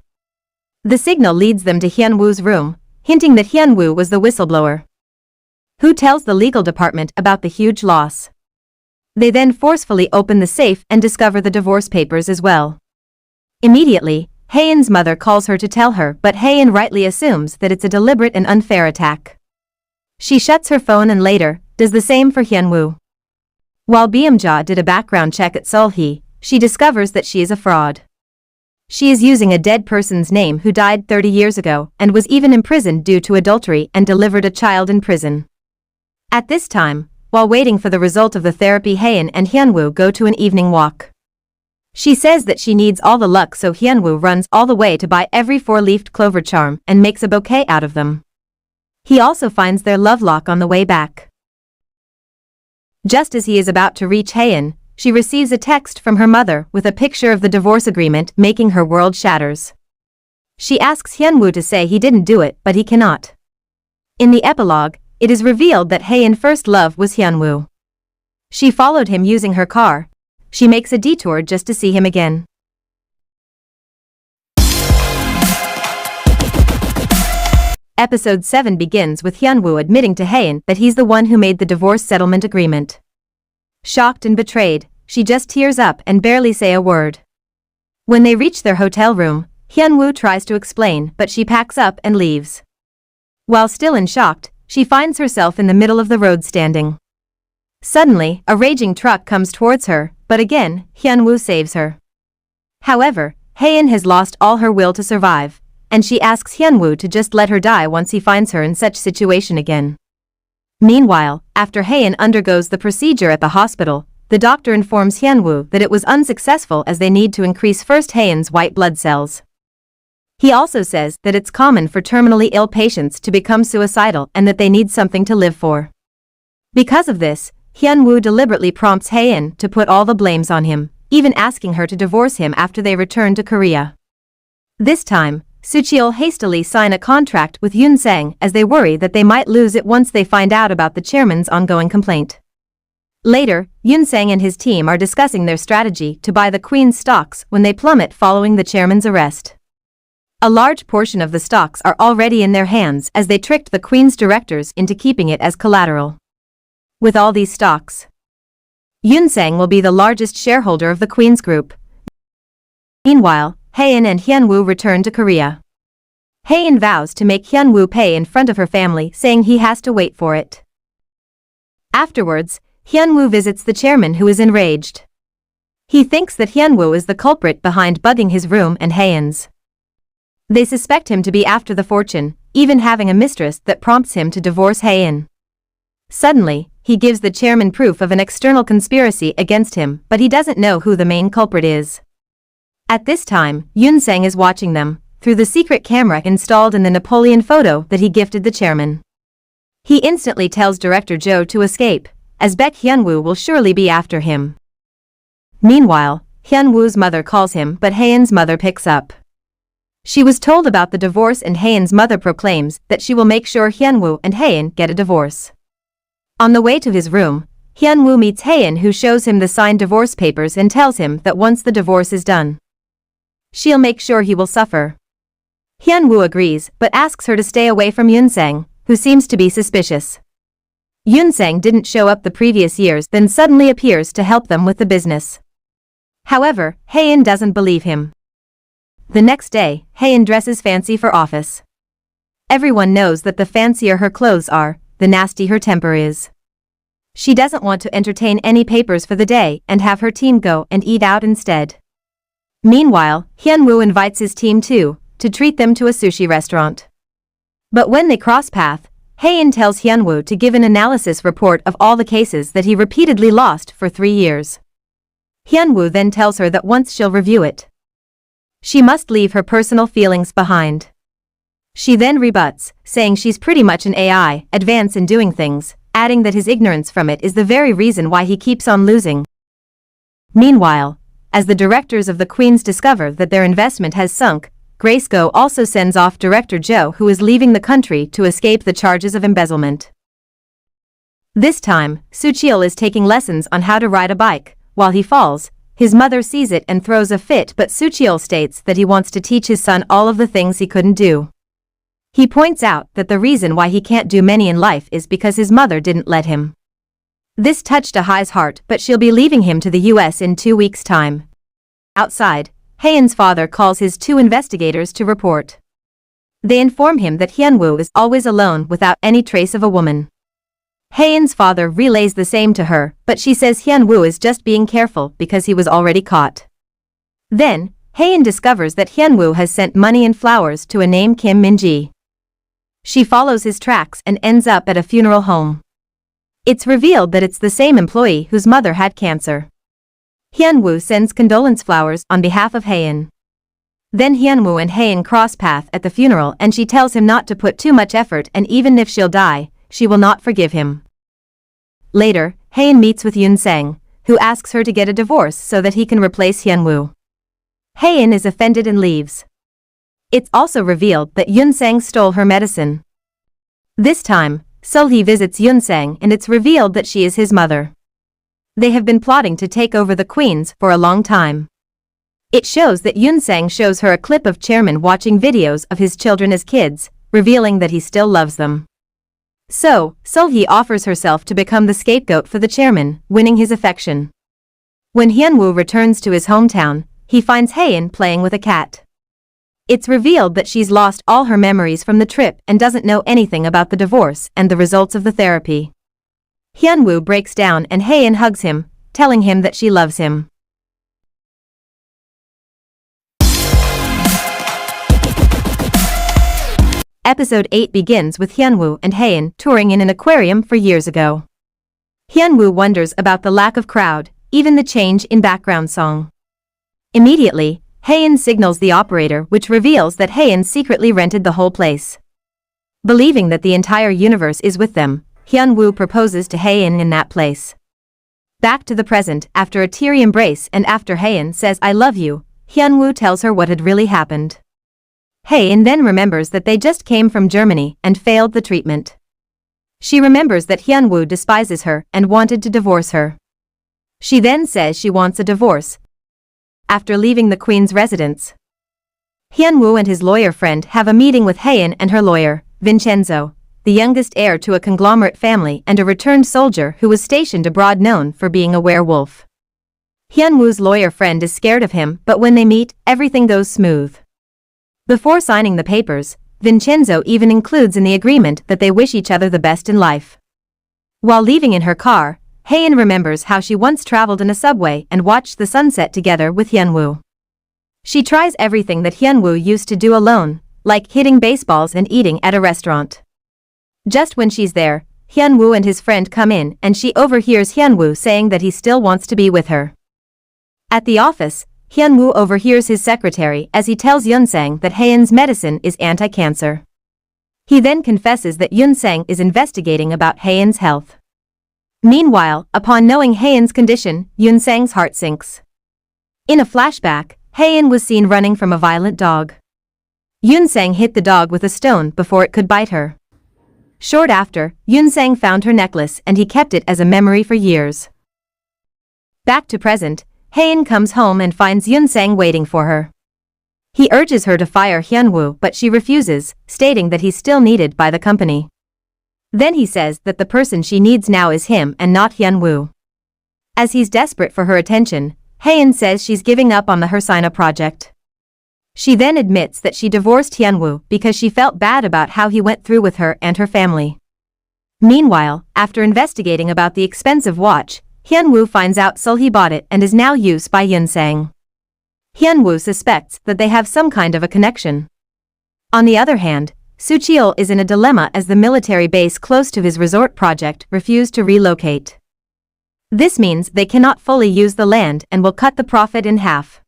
The signal leads them to Hyun-woo's room, hinting that Hyun-woo was the whistleblower, who tells the legal department about the huge loss. They then forcefully open the safe and discover the divorce papers as well. Immediately, Hae-in's mother calls her to tell her, but Hae-in rightly assumes that it's a deliberate and unfair attack. She shuts her phone and later does the same for Hyun-woo. While Beom-ja did a background check at Soo-hyun, she discovers that she is a fraud. She is using a dead person's name who died 30 years ago and was even imprisoned due to adultery and delivered a child in prison. At this time, while waiting for the result of the therapy, Hae-in and Hyun-woo go to an evening walk. She says that she needs all the luck, so Hyun-woo runs all the way to buy every 4-leafed clover charm and makes a bouquet out of them. He also finds their love lock on the way back. Just as he is about to reach Hae-in, she receives a text from her mother with a picture of the divorce agreement, making her world shatters. She asks Hyun-woo to say he didn't do it, but he cannot. In the epilogue, it is revealed that Hae-in's first love was Hyun-woo. She followed him using her car. She makes a detour just to see him again. Episode 7 begins with Hyun-woo admitting to Hae-in that he's the one who made the divorce settlement agreement. Shocked and betrayed, she just tears up and barely say a word. When they reach their hotel room, Hyun-woo tries to explain, but she packs up and leaves. While still in shock, she finds herself in the middle of the road standing. Suddenly, a raging truck comes towards her, but again, Hyun-woo saves her. However, Hae-in has lost all her will to survive, and she asks Hyun-woo to just let her die once he finds her in such situation again. Meanwhile, after Hae-in undergoes the procedure at the hospital, the doctor informs Hyun-woo that it was unsuccessful as they need to increase first Hae-in's white blood cells. He also says that it's common for terminally ill patients to become suicidal and that they need something to live for. Because of this, Hyun-woo deliberately prompts Hae-in to put all the blames on him, even asking her to divorce him after they return to Korea. This time, Soo-cheol hastily sign a contract with Yoon-sang as they worry that they might lose it once they find out about the chairman's ongoing complaint. Later, Yoon-sang and his team are discussing their strategy to buy the Queen's stocks when they plummet following the chairman's arrest. A large portion of the stocks are already in their hands as they tricked the Queen's directors into keeping it as collateral. With all these stocks, Yoon-sang will be the largest shareholder of the Queen's group. Meanwhile, Hae-in and Hyun-woo return to Korea. Hae-in vows to make Hyun-woo pay in front of her family, saying he has to wait for it. Afterwards, Hyun-woo visits the chairman, who is enraged. He thinks that Hyun-woo is the culprit behind bugging his room and Hae-in's. They suspect him to be after the fortune, even having a mistress that prompts him to divorce Hae-in. Suddenly, he gives the chairman proof of an external conspiracy against him, but he doesn't know who the main culprit is. At this time, Yoon-sang is watching them through the secret camera installed in the Napoleon photo that he gifted the chairman. He instantly tells director Jo to escape, as Baek Hyun-woo will surely be after him. Meanwhile, Hyun-woo's mother calls him, but Hae-in's mother picks up. She was told about the divorce, and Hae-in's mother proclaims that she will make sure Hyun-woo and Hae-in get a divorce. On the way to his room, Hyun-woo meets Hae-in, who shows him the signed divorce papers and tells him that once the divorce is done, she'll make sure he will suffer. Hyun-woo agrees but asks her to stay away from Yoon-sang, who seems to be suspicious. Yoon-sang didn't show up the previous years, then suddenly appears to help them with the business. However, Hae-in doesn't believe him. The next day, Hae-in dresses fancy for office. Everyone knows that the fancier her clothes are, the nasty her temper is. She doesn't want to entertain any papers for the day and have her team go and eat out instead. Meanwhile, Hyun-woo invites his team too, to treat them to a sushi restaurant. But when they cross paths, Hae-in tells Hyun-woo to give an analysis report of all the cases that he repeatedly lost for 3 years. Hyun-woo then tells her that once she'll review it, she must leave her personal feelings behind. She then rebuts, saying she's pretty much an AI, advance in doing things, adding that his ignorance from it is the very reason why he keeps on losing. Meanwhile, as the directors of the Queens discover that their investment has sunk, Grace-go also sends off director Jo, who is leaving the country to escape the charges of embezzlement. This time, Soo-hyun is taking lessons on how to ride a bike. While he falls, his mother sees it and throws a fit, but Soo-hyun states that he wants to teach his son all of the things he couldn't do. He points out that the reason why he can't do many in life is because his mother didn't let him. This touched Hae's heart, but she'll be leaving him to the US in 2 weeks' time. Outside, Hae-in's father calls his 2 investigators to report. They inform him that Hyun-woo is always alone without any trace of a woman. Hae-in's father relays the same to her, but she says Hyun-woo is just being careful because he was already caught. Then, Hae-in discovers that Hyun-woo has sent money and flowers to a named Kim Min-ji. She follows his tracks and ends up at a funeral home. It's revealed that it's the same employee whose mother had cancer. Hyun-woo sends condolence flowers on behalf of Hae-in. Then Hyun-woo and Hae-in cross path at the funeral and she tells him not to put too much effort, and even if she'll die, she will not forgive him. Later, Hae-in meets with Yoon-sang, who asks her to get a divorce so that he can replace Hyun-woo. Hae-in is offended and leaves. It's also revealed that Yoon-sang stole her medicine. This time, Soo-hee visits Yoon-sang and it's revealed that she is his mother. They have been plotting to take over the Queens for a long time. It shows that Yoon-sang shows her a clip of Chairman watching videos of his children as kids, revealing that he still loves them. So, Soo-hee offers herself to become the scapegoat for the Chairman, winning his affection. When Hyun-woo returns to his hometown, he finds Hae-in playing with a cat. It's revealed that she's lost all her memories from the trip and doesn't know anything about the divorce and the results of the therapy. Hyun-woo breaks down and Hae-in hugs him, telling him that she loves him. Episode 8 begins with Hyun-woo and Hae-in touring in an aquarium for years ago. Hyun-woo wonders about the lack of crowd, even the change in background song. Immediately, Hae-in signals the operator, which reveals that Hae-in secretly rented the whole place. Believing that the entire universe is with them, Hyun-woo proposes to Hae-in in that place. Back to the present, after a teary embrace and after Hae-in says "I love you," Hyun-woo tells her what had really happened. Hae-in then remembers that they just came from Germany and failed the treatment. She remembers that Hyun-woo despises her and wanted to divorce her. She then says she wants a divorce. After leaving the Queen's residence, Hyun-woo and his lawyer friend have a meeting with Hae-in and her lawyer, Vincenzo, the youngest heir to a conglomerate family and a returned soldier who was stationed abroad known for being a werewolf. Hyun-woo's lawyer friend is scared of him, but when they meet, everything goes smooth. Before signing the papers, Vincenzo even includes in the agreement that they wish each other the best in life. While leaving in her car, Hae-in remembers how she once traveled in a subway and watched the sunset together with Hyun-woo. She tries everything that Hyun-woo used to do alone, like hitting baseballs and eating at a restaurant. Just when she's there, Hyun-woo and his friend come in and she overhears Hyun-woo saying that he still wants to be with her. At the office, Hyun-woo overhears his secretary as he tells Yoon-sang that Hae-in's medicine is anti-cancer. He then confesses that Yoon-sang is investigating about Hae-in's health. Meanwhile, upon knowing Hae-in's condition, Yoon-sang's heart sinks. In a flashback, Hae-in was seen running from a violent dog. Yoon-sang hit the dog with a stone before it could bite her. Short after, Yoon-sang found her necklace and he kept it as a memory for years. Back to present, Hae-in comes home and finds Yoon-sang waiting for her. He urges her to fire Hyun-woo, but she refuses, stating that he's still needed by the company. Then he says that the person she needs now is him and not Hyun-woo. As he's desperate for her attention, Hae-in says she's giving up on the Hersina project. She then admits that she divorced Hyun-woo because she felt bad about how he went through with her and her family. Meanwhile, after investigating about the expensive watch, Hyun-woo finds out Soo-hee bought it and is now used by Yoon-sang. Hyun-woo suspects that they have some kind of a connection. On the other hand, Soo-hyun is in a dilemma as the military base close to his resort project refused to relocate. This means they cannot fully use the land and will cut the profit in half.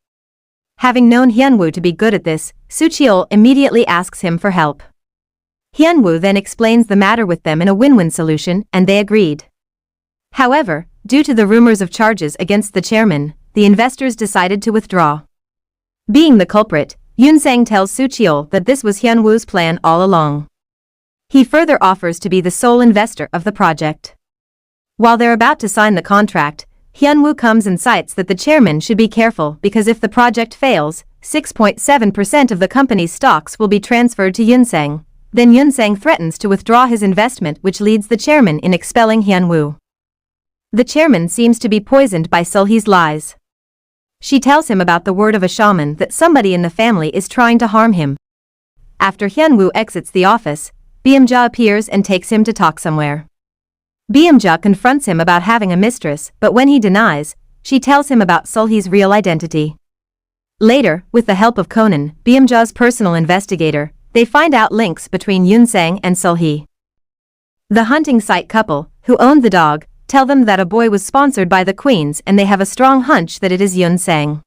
Having known Hyun-woo to be good at this, Soo-hyun immediately asks him for help. Hyun-woo then explains the matter with them in a win-win solution and they agreed. However, due to the rumors of charges against the chairman, the investors decided to withdraw. Being the culprit, Yoon-sang tells Soo-cheol that this was Hyun-woo's plan all along. He further offers to be the sole investor of the project. While they're about to sign the contract, Hyun-woo comes and cites that the chairman should be careful because if the project fails, 6.7% of the company's stocks will be transferred to Yoon-sang. Then Yoon-sang threatens to withdraw his investment, which leads the chairman in expelling Hyun-woo. The chairman seems to be poisoned by Soo-hye's lies. She tells him about the word of a shaman that somebody in the family is trying to harm him. After Hyun-woo exits the office, Beom-ja appears and takes him to talk somewhere. Beom-ja confronts him about having a mistress, but when he denies, she tells him about Soo-hye's real identity. Later, with the help of Conan, Beom-ja's personal investigator, they find out links between Yoon-sang and Soo-hye. The hunting site couple, who owned the dog, tell them that a boy was sponsored by the queens and they have a strong hunch that it is Yoon-sang.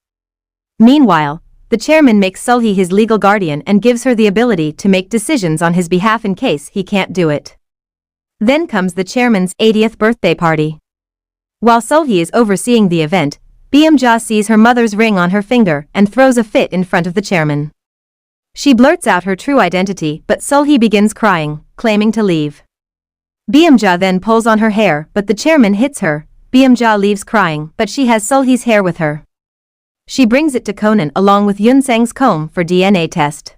Meanwhile, the chairman makes Soo-hye his legal guardian and gives her the ability to make decisions on his behalf in case he can't do it. Then comes the chairman's 80th birthday party. While Soo-hye is overseeing the event, Beom-ja sees her mother's ring on her finger and throws a fit in front of the chairman. She blurts out her true identity, but Soo-hye begins crying, claiming to leave. Beom-ja then pulls on her hair, but the chairman hits her. Beom-ja leaves crying, but she has Soo-hye's hair with her. She brings it to Conan along with Yoon-sang's comb for DNA test.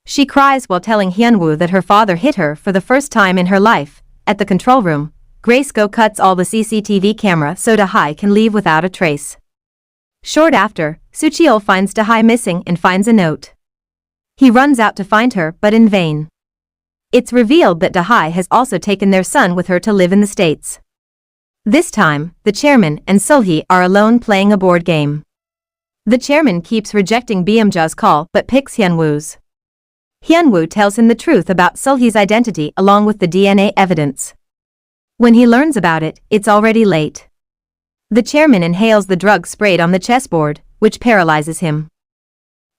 She cries while telling Hyun-woo that her father hit her for the first time in her life. At the control room, Grace-go cuts all the CCTV camera so Da-hye can leave without a trace. Short after, Soo-cheol finds Da-hye missing and finds a note. He runs out to find her, but in vain. It's revealed that Da-hye has also taken their son with her to live in the States. This time, the chairman and Soo-hye are alone playing a board game. The chairman keeps rejecting Beom-ja's call but picks Hyun-woo's. Hyun-woo tells him the truth about Soo-hye's identity along with the DNA evidence. When he learns about it, it's already late. The chairman inhales the drug sprayed on the chessboard, which paralyzes him.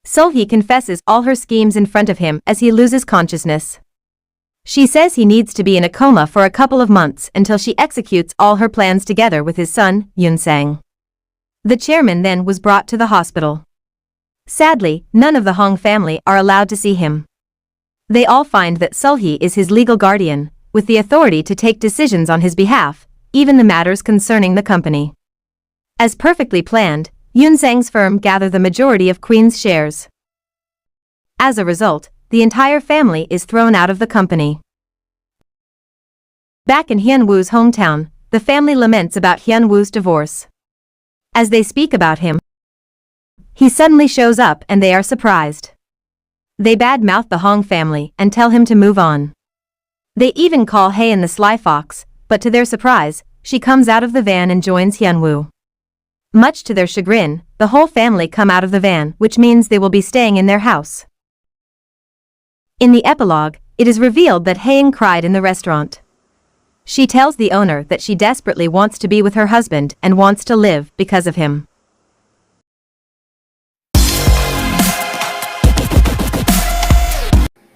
Soo-hye confesses all her schemes in front of him as he loses consciousness. She says he needs to be in a coma for a couple of months until she executes all her plans together with his son, Yoon-sang. The chairman then was brought to the hospital. Sadly, none of the Hong family are allowed to see him. They all find that Soo-hye is his legal guardian, with the authority to take decisions on his behalf, even the matters concerning the company. As perfectly planned, Yoon-sang's firm gather the majority of Queen's shares. As a result, the entire family is thrown out of the company. Back in Hyun-woo's hometown, the family laments about Hyun-woo's divorce. As they speak about him, he suddenly shows up and they are surprised. They badmouth the Hong family and tell him to move on. They even call Hae-in the sly fox, but to their surprise, she comes out of the van and joins Hyun-woo. Much to their chagrin, the whole family come out of the van, which means they will be staying in their house. In the epilogue, it is revealed that Hae-in cried in the restaurant. She tells the owner that she desperately wants to be with her husband and wants to live because of him.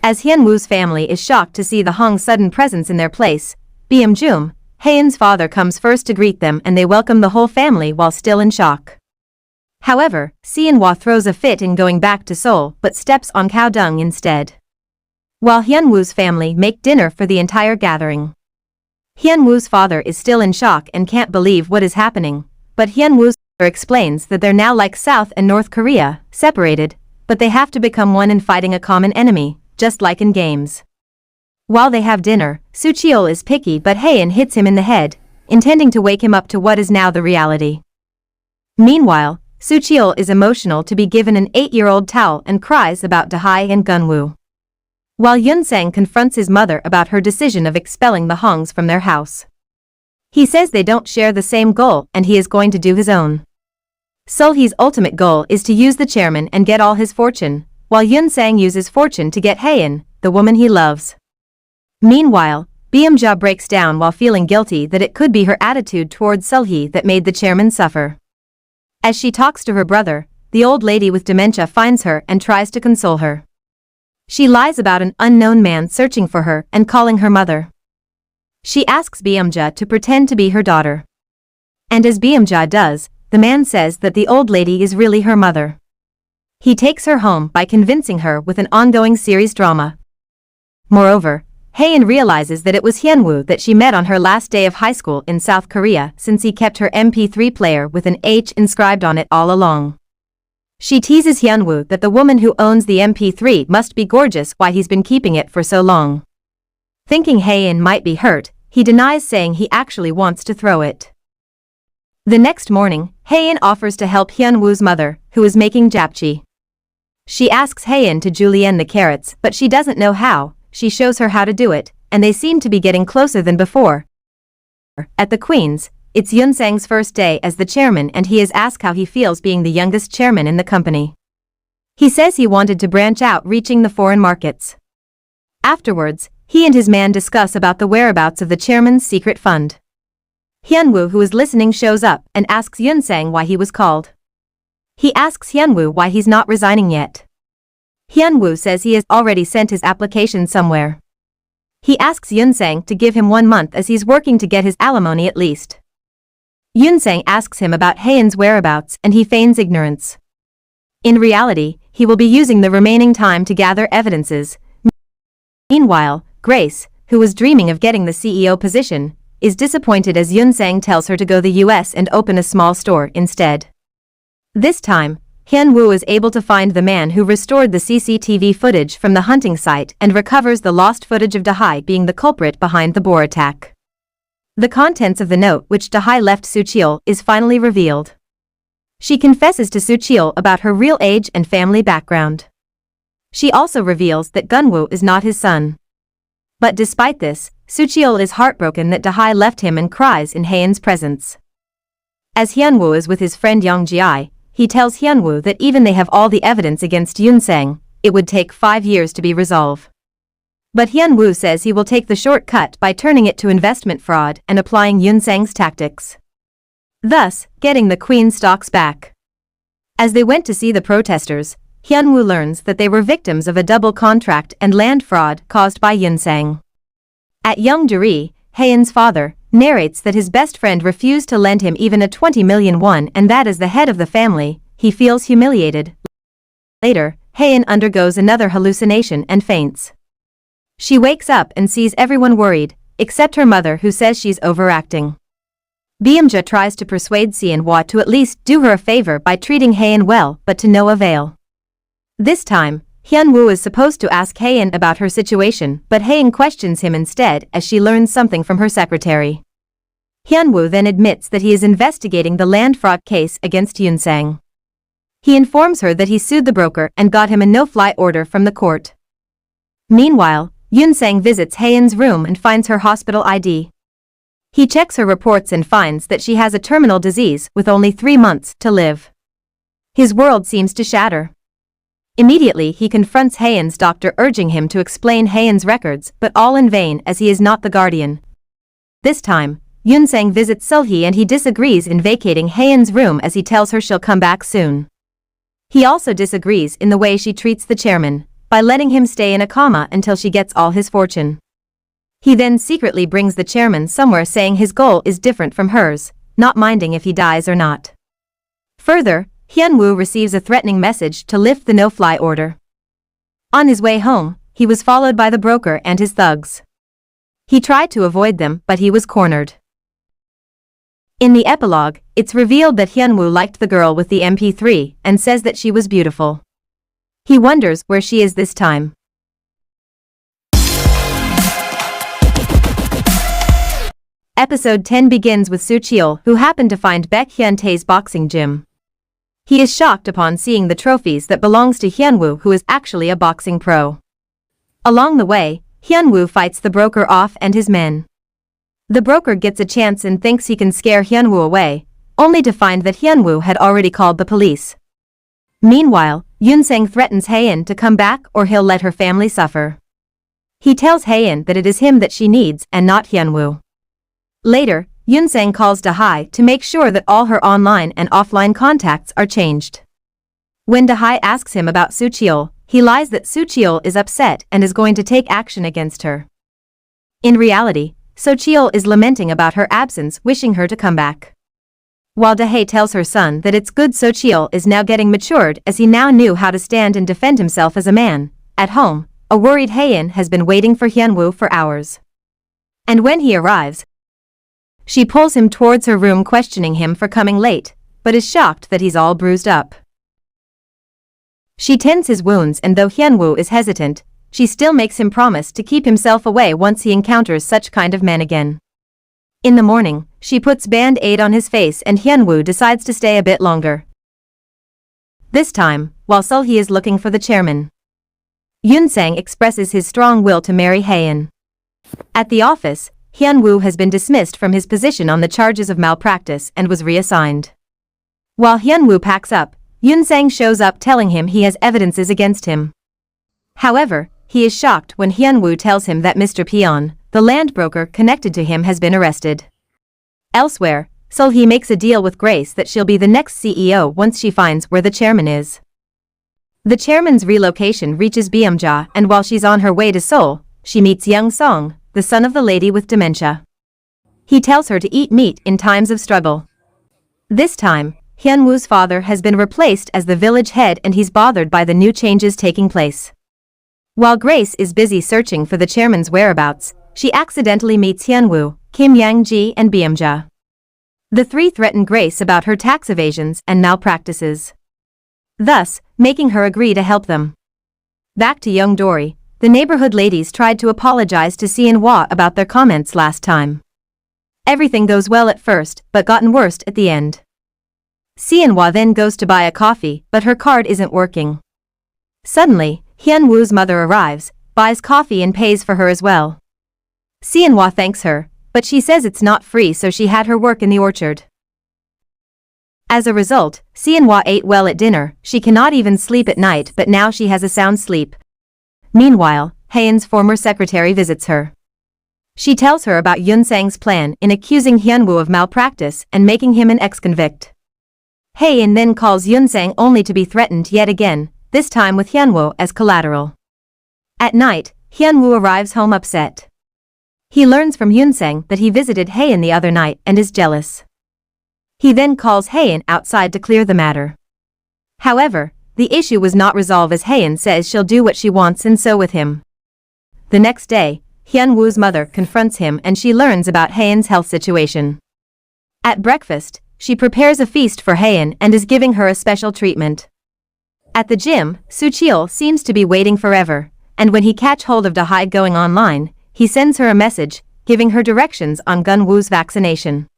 As Hyun-woo's family is shocked to see the Hong's sudden presence in their place, Beom-jum, Hae-in's father, comes first to greet them and they welcome the whole family while still in shock. However, Se-in-wha throws a fit in going back to Seoul but steps on cow dung instead. While Hyun-woo's family make dinner for the entire gathering. Hyun-woo's father is still in shock and can't believe what is happening, but Hyun-woo's father explains that they're now like South and North Korea, separated, but they have to become one in fighting a common enemy, just like in games. While they have dinner, Soo-cheol is picky but Hae-in hits him in the head, intending to wake him up to what is now the reality. Meanwhile, Soo-cheol is emotional to be given an 8-year-old towel and cries about Da-hye and Gun-woo. While Yoon-sang confronts his mother about her decision of expelling the Hongs from their house. He says they don't share the same goal and he is going to do his own. Soo-hye's ultimate goal is to use the chairman and get all his fortune, while Yoon-sang uses fortune to get Hae-in, the woman he loves. Meanwhile, Beom-ja breaks down while feeling guilty that it could be her attitude towards Soo-hye that made the chairman suffer. As she talks to her brother, the old lady with dementia finds her and tries to console her. She lies about an unknown man searching for her and calling her mother. She asks Beom-ja to pretend to be her daughter. And as Beom-ja does, the man says that the old lady is really her mother. He takes her home by convincing her with an ongoing series drama. Moreover, Hae-in realizes that it was Hyun-woo that she met on her last day of high school in South Korea since he kept her MP3 player with an H inscribed on it all along. She teases Hyun-woo that the woman who owns the MP3 must be gorgeous, why he's been keeping it for so long. Thinking Hae-in might be hurt, he denies, saying he actually wants to throw it. The next morning, Hae-in offers to help Hyun-woo's mother, who is making japchae. She asks Hae-in to julienne the carrots, but she doesn't know how. She shows her how to do it, and they seem to be getting closer than before. At the Queen's, it's Yoon-sang's first day as the chairman, and he is asked how he feels being the youngest chairman in the company. He says he wanted to branch out, reaching the foreign markets. Afterwards, he and his man discuss about the whereabouts of the chairman's secret fund. Hyun-woo, who is listening, shows up and asks Yoon-sang why he was called. He asks Hyun-woo why he's not resigning yet. Hyun-woo says he has already sent his application somewhere. He asks Yoon-sang to give him 1 month as he's working to get his alimony at least. Yoon-sang asks him about Hae-in's whereabouts and he feigns ignorance. In reality, he will be using the remaining time to gather evidences. Meanwhile, Grace, who was dreaming of getting the CEO position, is disappointed as Yoon-sang tells her to go to the US and open a small store instead. This time, Hyun-woo is able to find the man who restored the CCTV footage from the hunting site and recovers the lost footage of Dahae being the culprit behind the boar attack. The contents of the note which Dahae left Soo-cheol is finally revealed. She confesses to Soo-cheol about her real age and family background. She also reveals that Gun-woo is not his son. But despite this, Soo-cheol is heartbroken that Dahae left him and cries in Hae-in's presence. As Hyun-woo is with his friend Young Ji-ae, he tells Hyun-woo that even they have all the evidence against Yoon-sang, it would take 5 years to be resolved. But Hyun-woo says he will take the shortcut by turning it to investment fraud and applying Yoon-sang's tactics, thus getting the Queen's stocks back. As they went to see the protesters, Hyun-woo learns that they were victims of a double contract and land fraud caused by Yoon-sang. At Young-juri, Hae-in's father, narrates that his best friend refused to lend him even a 20 million won, and that as the head of the family, he feels humiliated. Later, Hae-in undergoes another hallucination and faints. She wakes up and sees everyone worried, except her mother, who says she's overacting. Beomja tries to persuade Soo-hyun to at least do her a favor by treating Hae-in well, but to no avail. This time, Hyun-woo is supposed to ask Hae-in about her situation, but Hae-in questions him instead as she learns something from her secretary. Hyun-woo then admits that he is investigating the land fraud case against Yoon-sang. He informs her that he sued the broker and got him a no-fly order from the court. Meanwhile, Yoon-sang visits Hae-in's room and finds her hospital ID. He checks her reports and finds that she has a terminal disease with only 3 months to live. His world seems to shatter. Immediately he confronts Hae-in's doctor, urging him to explain Hae-in's records, but all in vain as he is not the guardian. This time, Yoon-sang visits Soo-hee and he disagrees in vacating Hae-in's room as he tells her she'll come back soon. He also disagrees in the way she treats the chairman, by letting him stay in a coma until she gets all his fortune. He then secretly brings the chairman somewhere, saying his goal is different from hers, not minding if he dies or not. Further, Hyun-woo receives a threatening message to lift the no-fly order. On his way home, he was followed by the broker and his thugs. He tried to avoid them, but he was cornered. In the epilogue, it's revealed that Hyun-woo liked the girl with the MP3 and says that she was beautiful. He wonders where she is this time. Episode 10 begins with Soo-cheol, who happened to find Baek Hyun-tae's boxing gym. He is shocked upon seeing the trophies that belongs to Hyun-woo, who is actually a boxing pro. Along the way, Hyun-woo fights the broker off and his men. The broker gets a chance and thinks he can scare Hyun-woo away, only to find that Hyun-woo had already called the police. Meanwhile, Yoon-sang threatens Hae-in to come back or he'll let her family suffer. He tells Hae-in that it is him that she needs and not Hyun-woo. Later, Yoon-sang calls Dahae to make sure that all her online and offline contacts are changed. When Dahae asks him about Soo-cheol, he lies that Soo-cheol is upset and is going to take action against her. In reality, Soo-cheol is lamenting about her absence, wishing her to come back. while Dae tells her son that it's good Soo-hyun is now getting matured as he now knew how to stand and defend himself as a man. At home, a worried Hae-in has been waiting for Hyun-woo for hours. And when he arrives, she pulls him towards her room questioning him for coming late, but is shocked that he's all bruised up. She tends his wounds and though Hyun-woo is hesitant, she still makes him promise to keep himself away once he encounters such kind of man again. In the morning, she puts band-aid on his face and Hyun-woo decides to stay a bit longer. This time, while Soo-hee is looking for the chairman, Yoon-sang expresses his strong will to marry Hae-in. At the office, Hyun-woo has been dismissed from his position on the charges of malpractice and was reassigned. While Hyun-woo packs up, Yoon-sang shows up telling him he has evidences against him. However, he is shocked when Hyun-woo tells him that Mr. Peon, the land broker connected to him, has been arrested. Elsewhere, Soo-hee makes a deal with Grace that she'll be the next CEO once she finds where the chairman is. The chairman's relocation reaches Byumja and while she's on her way to Seoul, she meets Young Song, the son of the lady with dementia. He tells her to eat meat in times of struggle. This time, Hyun-woo's father has been replaced as the village head and he's bothered by the new changes taking place. While Grace is busy searching for the chairman's whereabouts, she accidentally meets Hyun-woo, Kim Yang-ji and Byumja. The three threaten Grace about her tax evasions and malpractices, thus making her agree to help them. Back to Young Dory, the neighborhood ladies tried to apologize to Soo-hyun about their comments last time. Everything goes well at first, but gotten worse at the end. Soo-hyun then goes to buy a coffee, but her card isn't working. Suddenly, Hyun-woo's mother arrives, buys coffee and pays for her as well. Soo-hyun thanks her, but she says it's not free so she had her work in the orchard. As a result, Soo-hyun ate well at dinner, she cannot even sleep at night but now she has a sound sleep. Meanwhile, Hae-in's former secretary visits her. She tells her about Yoon-sang's plan in accusing Hyun-woo of malpractice and making him an ex-convict. Hae-in then calls Yoon-sang only to be threatened yet again, this time with Hyun-woo as collateral. At night, Hyun-woo arrives home upset. He learns from Yoon-sang that he visited Hae-in the other night and is jealous. He then calls Hae-in outside to clear the matter. However, the issue was not resolved as Hae-in says she'll do what she wants and so with him. The next day, Hyun-woo's mother confronts him and she learns about Hae-in's health situation. At breakfast, she prepares a feast for Hae-in and is giving her a special treatment. At the gym, Soo-hyun seems to be waiting forever, and when he catch hold of Dae going online, he sends her a message, giving her directions on Gun-woo's vaccination.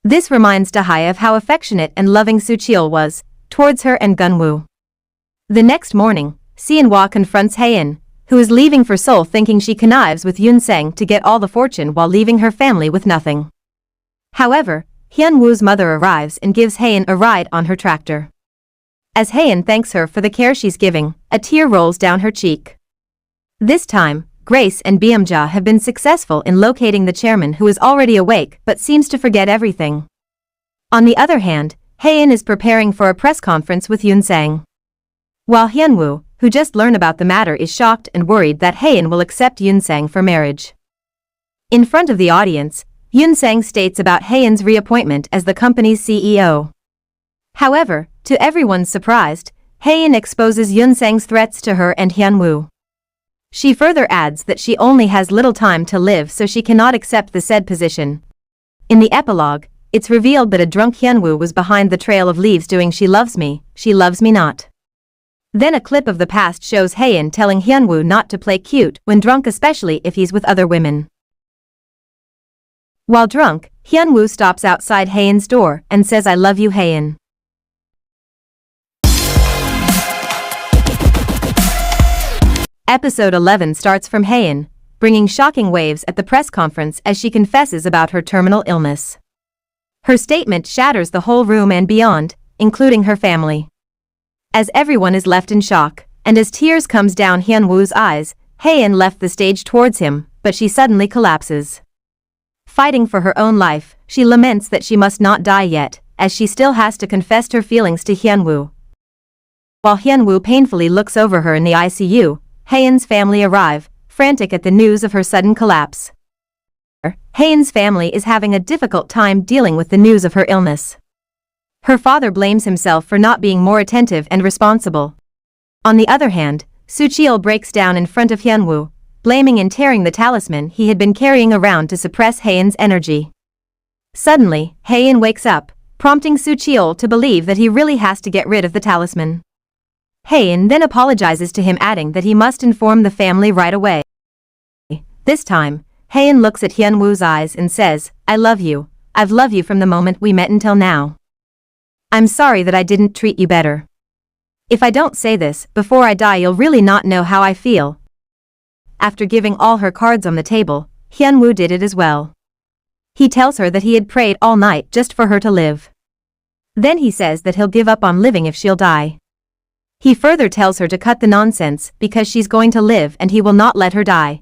This reminds Dae of how affectionate and loving Soo-hyun was towards her and Gun-woo. The next morning, Soo-hyun confronts Hae-in, who is leaving for Seoul thinking she connives with Yoon-sang to get all the fortune while leaving her family with nothing. However, Hyun-woo's mother arrives and gives Hae-in a ride on her tractor. As Hae-in thanks her for the care she's giving, a tear rolls down her cheek. This time, Grace and Byumja have been successful in locating the chairman who is already awake but seems to forget everything. On the other hand, Hae-in is preparing for a press conference with Yoon-sang. While Hyun-woo, who just learned about the matter, is shocked and worried that Hae-in will accept Yoon-sang for marriage. In front of the audience, Yoon-sang states about Hae-in's reappointment as the company's CEO. However, to everyone's surprise, Hae-in exposes Yoon-sang's threats to her and Hyun-woo. She further adds that she only has little time to live so she cannot accept the said position. In the epilogue, it's revealed that a drunk Hyun-woo was behind the trail of leaves doing She Loves Me Not. Then a clip of the past shows Hae-in telling Hyun-woo not to play cute when drunk, especially if he's with other women. While drunk, Hyun-woo stops outside Hae-in's door and says I love you Hae-in. Episode 11 starts from Hae-in, bringing shocking waves at the press conference as she confesses about her terminal illness. Her statement shatters the whole room and beyond, including her family. As everyone is left in shock, and as tears comes down Hyun-woo's eyes, Hae-in left the stage towards him, but she suddenly collapses. Fighting for her own life, she laments that she must not die yet, as she still has to confess her feelings to Hyun-woo. While Hyun-woo painfully looks over her in the ICU, Hae-in's family arrive, frantic at the news of her sudden collapse. Hae-in's family is having a difficult time dealing with the news of her illness. Her father blames himself for not being more attentive and responsible. On the other hand, Soo-hyun breaks down in front of Hyun-woo, blaming and tearing the talisman he had been carrying around to suppress Hae-in's energy. Suddenly, Hae-in wakes up, prompting Soo-hyun to believe that he really has to get rid of the talisman. Hae-in then apologizes to him, adding that he must inform the family right away. This time, Hae-in looks at Hyun-woo's eyes and says, "I love you. I've loved you from the moment we met until now. I'm sorry that I didn't treat you better. If I don't say this before I die, you'll really not know how I feel." After giving all her cards on the table, Hyun-woo did it as well. He tells her that he had prayed all night just for her to live. Then he says that he'll give up on living if she'll die. He further tells her to cut the nonsense because she's going to live and he will not let her die.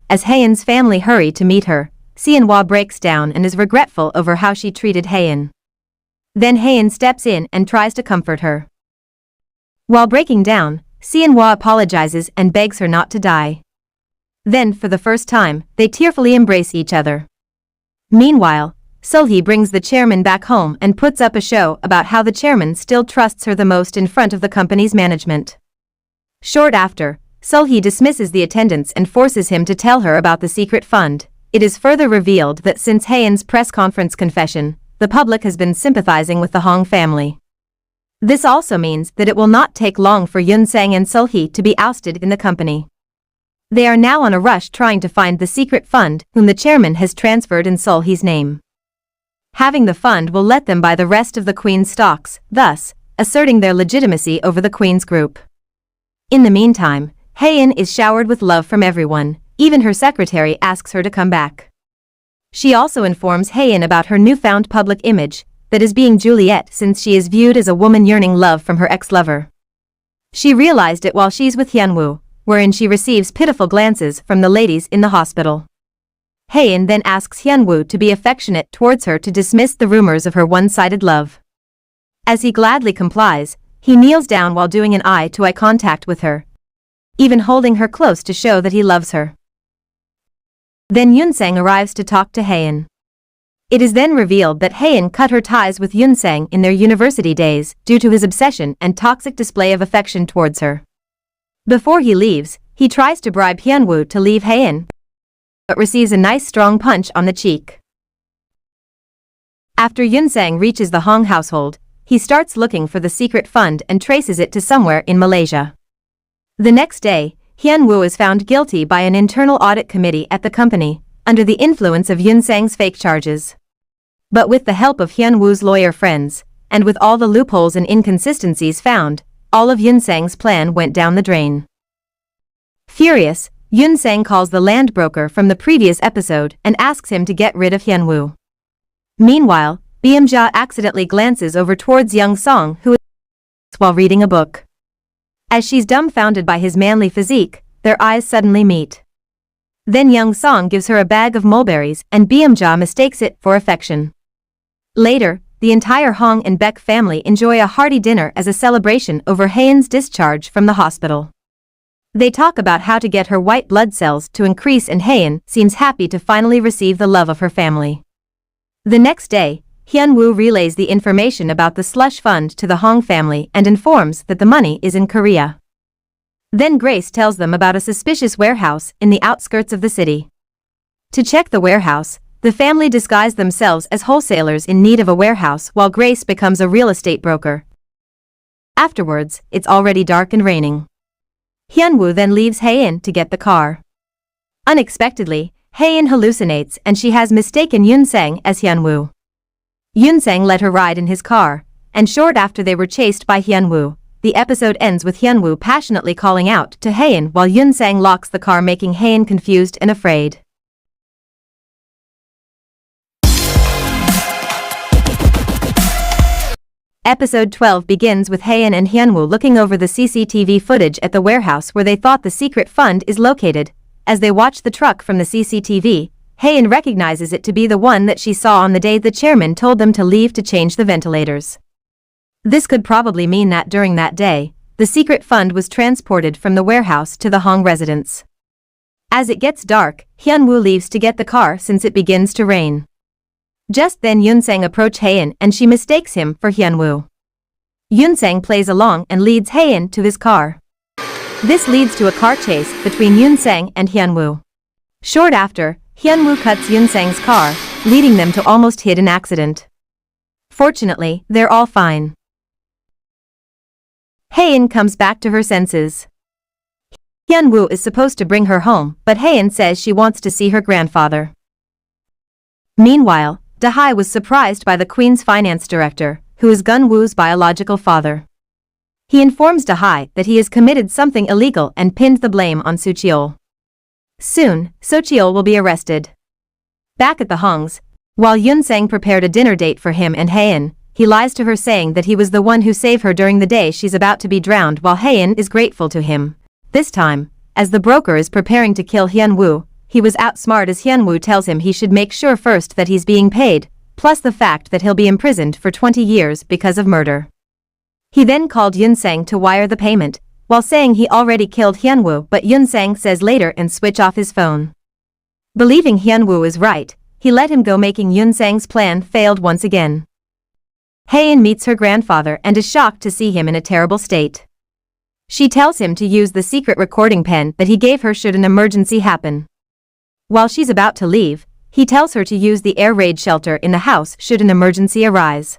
As Hae-in's family hurry to meet her, Soo-hyun breaks down and is regretful over how she treated Hae-in. Then Hae-in steps in and tries to comfort her. While breaking down, Soo-hyun apologizes and begs her not to die. Then, for the first time, they tearfully embrace each other. Meanwhile, Soo-hyun brings the chairman back home and puts up a show about how the chairman still trusts her the most in front of the company's management. Short after, Soo-hyun dismisses the attendants and forces him to tell her about the secret fund. It is further revealed that since Hae-in's press conference confession, the public has been sympathizing with the Hong family. This also means that it will not take long for Yoon-sang and Soo-hyun to be ousted in the company. They are now on a rush trying to find the secret fund whom the chairman has transferred in Soo-hyun's name. Having the fund will let them buy the rest of the Queen's stocks, thus asserting their legitimacy over the Queen's group. In the meantime, Hae-in is showered with love from everyone, even her secretary asks her to come back. She also informs Hae-in about her newfound public image, that is being Juliet since she is viewed as a woman yearning love from her ex-lover. She realized it while she's with Hyun-woo, wherein she receives pitiful glances from the ladies in the hospital. Hae-in then asks Hyun-woo to be affectionate towards her to dismiss the rumors of her one-sided love. As he gladly complies, he kneels down while doing an eye-to-eye contact with her, even holding her close to show that he loves her. Then Yoon-sang arrives to talk to Hae-in. It is then revealed that Hae-in cut her ties with Yoon-sang in their university days due to his obsession and toxic display of affection towards her. Before he leaves, he tries to bribe Hyun-woo to leave Hae-in, but receives a nice strong punch on the cheek. After Yoon-sang reaches the Hong household, he starts looking for the secret fund and traces it to somewhere in Malaysia. The next day, Hyun-woo is found guilty by an internal audit committee at the company, under the influence of Yoon-sang's fake charges. But with the help of Hyun-woo's lawyer friends, and with all the loopholes and inconsistencies found, all of Yoon-sang's plan went down the drain. Furious, Yoon-sang calls the land broker from the previous episode and asks him to get rid of Hyun-woo. Meanwhile, Beom-ja accidentally glances over towards Young Song, who is while reading a book. As she's dumbfounded by his manly physique, their eyes suddenly meet. Then Young Song gives her a bag of mulberries and Beom-ja mistakes it for affection. Later, the entire Hong and Baek family enjoy a hearty dinner as a celebration over Hae-in's discharge from the hospital. They talk about how to get her white blood cells to increase, and Hae-in seems happy to finally receive the love of her family. The next day, Hyun-woo relays the information about the slush fund to the Hong family and informs that the money is in Korea. Then Grace tells them about a suspicious warehouse in the outskirts of the city. To check the warehouse, the family disguise themselves as wholesalers in need of a warehouse while Grace becomes a real estate broker. Afterwards, it's already dark and raining. Hyun-woo then leaves Hae-in to get the car. Unexpectedly, Hae-in hallucinates and she has mistaken Yoon-sang as Hyun-woo. Yoon-sang let her ride in his car, and short after they were chased by Hyun-woo. The episode ends with Hyun-woo passionately calling out to Hae-in while Yoon-sang locks the car, making Hae-in confused and afraid. Episode 12 begins with Hae-in and Hyun-woo looking over the CCTV footage at the warehouse where they thought the secret fund is located. As they watch the truck from the CCTV, Hae-in recognizes it to be the one that she saw on the day the chairman told them to leave to change the ventilators. This could probably mean that during that day, the secret fund was transported from the warehouse to the Hong residence. As it gets dark, Hyun-woo leaves to get the car since it begins to rain. Just then Yoon-sang approaches Hae-in and she mistakes him for Hyun-woo. Yoon-sang plays along and leads Hae-in to his car. This leads to a car chase between Yoon-sang and Hyun-woo. Short after, Hyun-woo cuts Yoon-sang's car, leading them to almost hit an accident. Fortunately, they're all fine. Hae-in comes back to her senses. Hyun-woo is supposed to bring her home, but Hae-in says she wants to see her grandfather. Meanwhile, Dahae was surprised by the Queen's finance director, who is Gun-woo's biological father. He informs Dahae that he has committed something illegal and pinned the blame on Soo-cheol. Soon, Soo-cheol will be arrested. Back at the Hongs, while Yoon-sang prepared a dinner date for him and Hae-in, he lies to her saying that he was the one who saved her during the day she's about to be drowned while Hae-in is grateful to him. This time, as the broker is preparing to kill Hyun-woo, he was outsmarted as Hyun-woo tells him he should make sure first that he's being paid, plus the fact that he'll be imprisoned for 20 years because of murder. He then called Yoon-sang to wire the payment, while saying he already killed Hyun-woo, but Yoon-sang says later and switch off his phone. Believing Hyun-woo is right, he let him go, making Yoon-sang's plan failed once again. Hae-in meets her grandfather and is shocked to see him in a terrible state. She tells him to use the secret recording pen that he gave her should an emergency happen. While she's about to leave, he tells her to use the air raid shelter in the house should an emergency arise.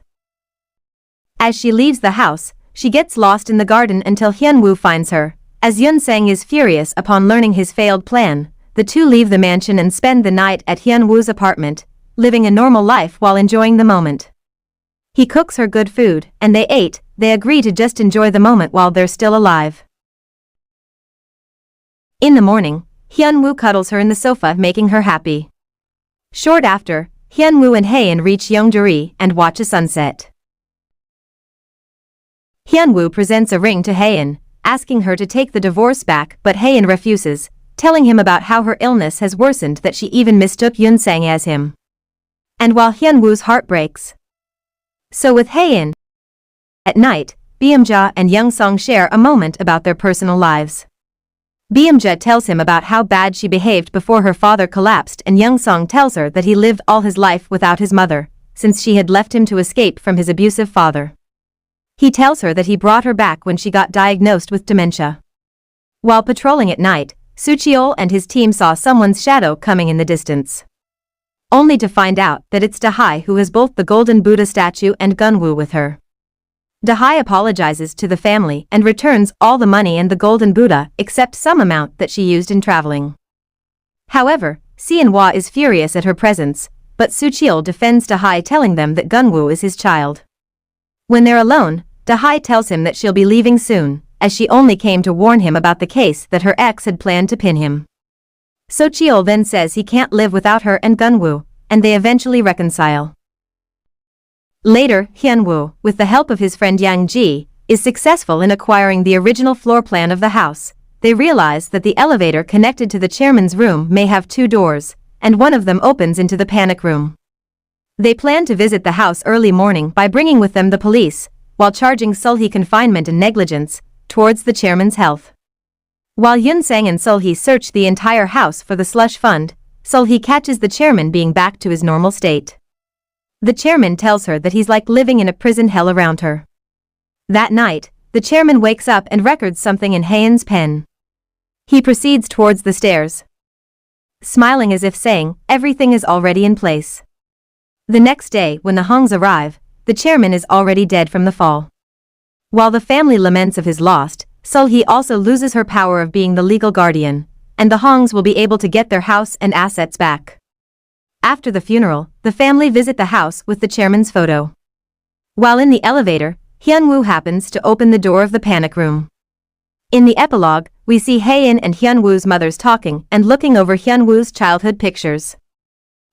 As she leaves the house, she gets lost in the garden until Hyun-woo finds her. As Yoon-sang is furious upon learning his failed plan, the two leave the mansion and spend the night at Hyun-woo's apartment, living a normal life while enjoying the moment. He cooks her good food, and they ate. They agree to just enjoy the moment while they're still alive. In the morning, Hyun-woo cuddles her in the sofa, making her happy. Short after, Hyun-woo and Hae-in reach Yeongdeori and watch a sunset. Hyun-woo presents a ring to Hae-in, asking her to take the divorce back, but Hae-in refuses, telling him about how her illness has worsened that she even mistook Yoon-sang as him. And while Hyun-woo's heart breaks. So with Hae-in, at night, Beomja and Young-song share a moment about their personal lives. Beomja tells him about how bad she behaved before her father collapsed, and Young-song tells her that he lived all his life without his mother, since she had left him to escape from his abusive father. He tells her that he brought her back when she got diagnosed with dementia. While patrolling at night, Soo-cheol and his team saw someone's shadow coming in the distance. Only to find out that it's Dahae, who has both the golden Buddha statue and Gun-woo with her. Dahae apologizes to the family and returns all the money and the golden Buddha except some amount that she used in traveling. However, Si-in-hwa is furious at her presence, but Soo-cheol defends Dahae, telling them that Gun-woo is his child. When they're alone, Dahae tells him that she'll be leaving soon, as she only came to warn him about the case that her ex had planned to pin him. Soo-cheol then says he can't live without her and Gun-woo, and they eventually reconcile. Later, Hyun-woo, with the help of his friend Yang Ji, is successful in acquiring the original floor plan of the house. They realize that the elevator connected to the chairman's room may have two doors, and one of them opens into the panic room. They plan to visit the house early morning by bringing with them the police, while charging Soo-hee confinement and negligence, towards the chairman's health. While Yoon-sang and Soo-hee search the entire house for the slush fund, Soo-hee catches the chairman being back to his normal state. The chairman tells her that he's like living in a prison hell around her. That night, the chairman wakes up and records something in Hae-in's pen. He proceeds towards the stairs, smiling as if saying, everything is already in place. The next day, when the Hongs arrive, the chairman is already dead from the fall. While the family laments of his loss, Soo-hee also loses her power of being the legal guardian, and the Hongs will be able to get their house and assets back. After the funeral, the family visit the house with the chairman's photo. While in the elevator, Hyun-woo happens to open the door of the panic room. In the epilogue, we see Hae-in and Hyun-woo's mothers talking and looking over Hyun-woo's childhood pictures.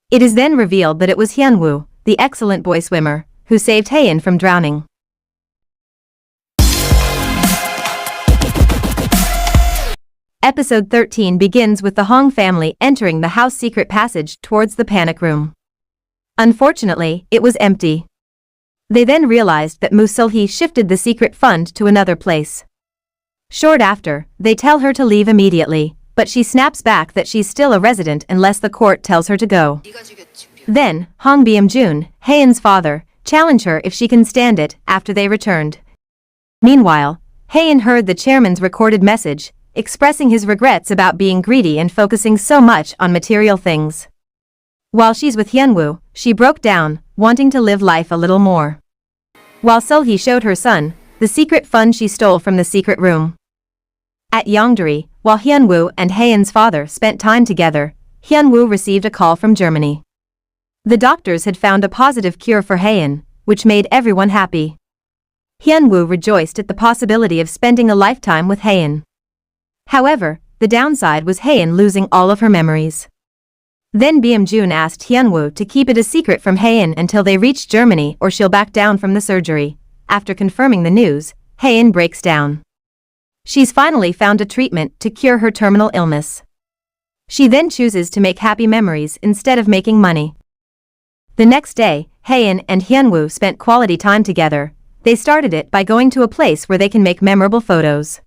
It is then revealed that it was Hyun-woo, the excellent boy swimmer, who saved Hae-in from drowning. Episode 13 begins with the Hong family entering the house secret passage towards the panic room. Unfortunately, it was empty. They then realized that Soo-hee shifted the secret fund to another place. Short after, they tell her to leave immediately, but she snaps back that she's still a resident unless the court tells her to go. Then, Hong Byung-jun, Hae-in's father, challenge her if she can stand it after they returned. Meanwhile, Hae-in heard the chairman's recorded message, expressing his regrets about being greedy and focusing so much on material things. While she's with Hyun-woo, she broke down, wanting to live life a little more. While Soo-hyun showed her son the secret fund she stole from the secret room. At Yongdori, while Hyun-woo and Hae-in's father spent time together, Hyun-woo received a call from Germany. The doctors had found a positive cure for Hae-in, which made everyone happy. Hyun-woo rejoiced at the possibility of spending a lifetime with Hae-in. However, the downside was Hae-in losing all of her memories. Then Byung-jun asked Hyun-woo to keep it a secret from Hae-in until they reached Germany or she'll back down from the surgery. After confirming the news, Hae-in breaks down. She's finally found a treatment to cure her terminal illness. She then chooses to make happy memories instead of making money. The next day, Hae-in and Hyun-woo spent quality time together. They started it by going to a place where they can make memorable photos.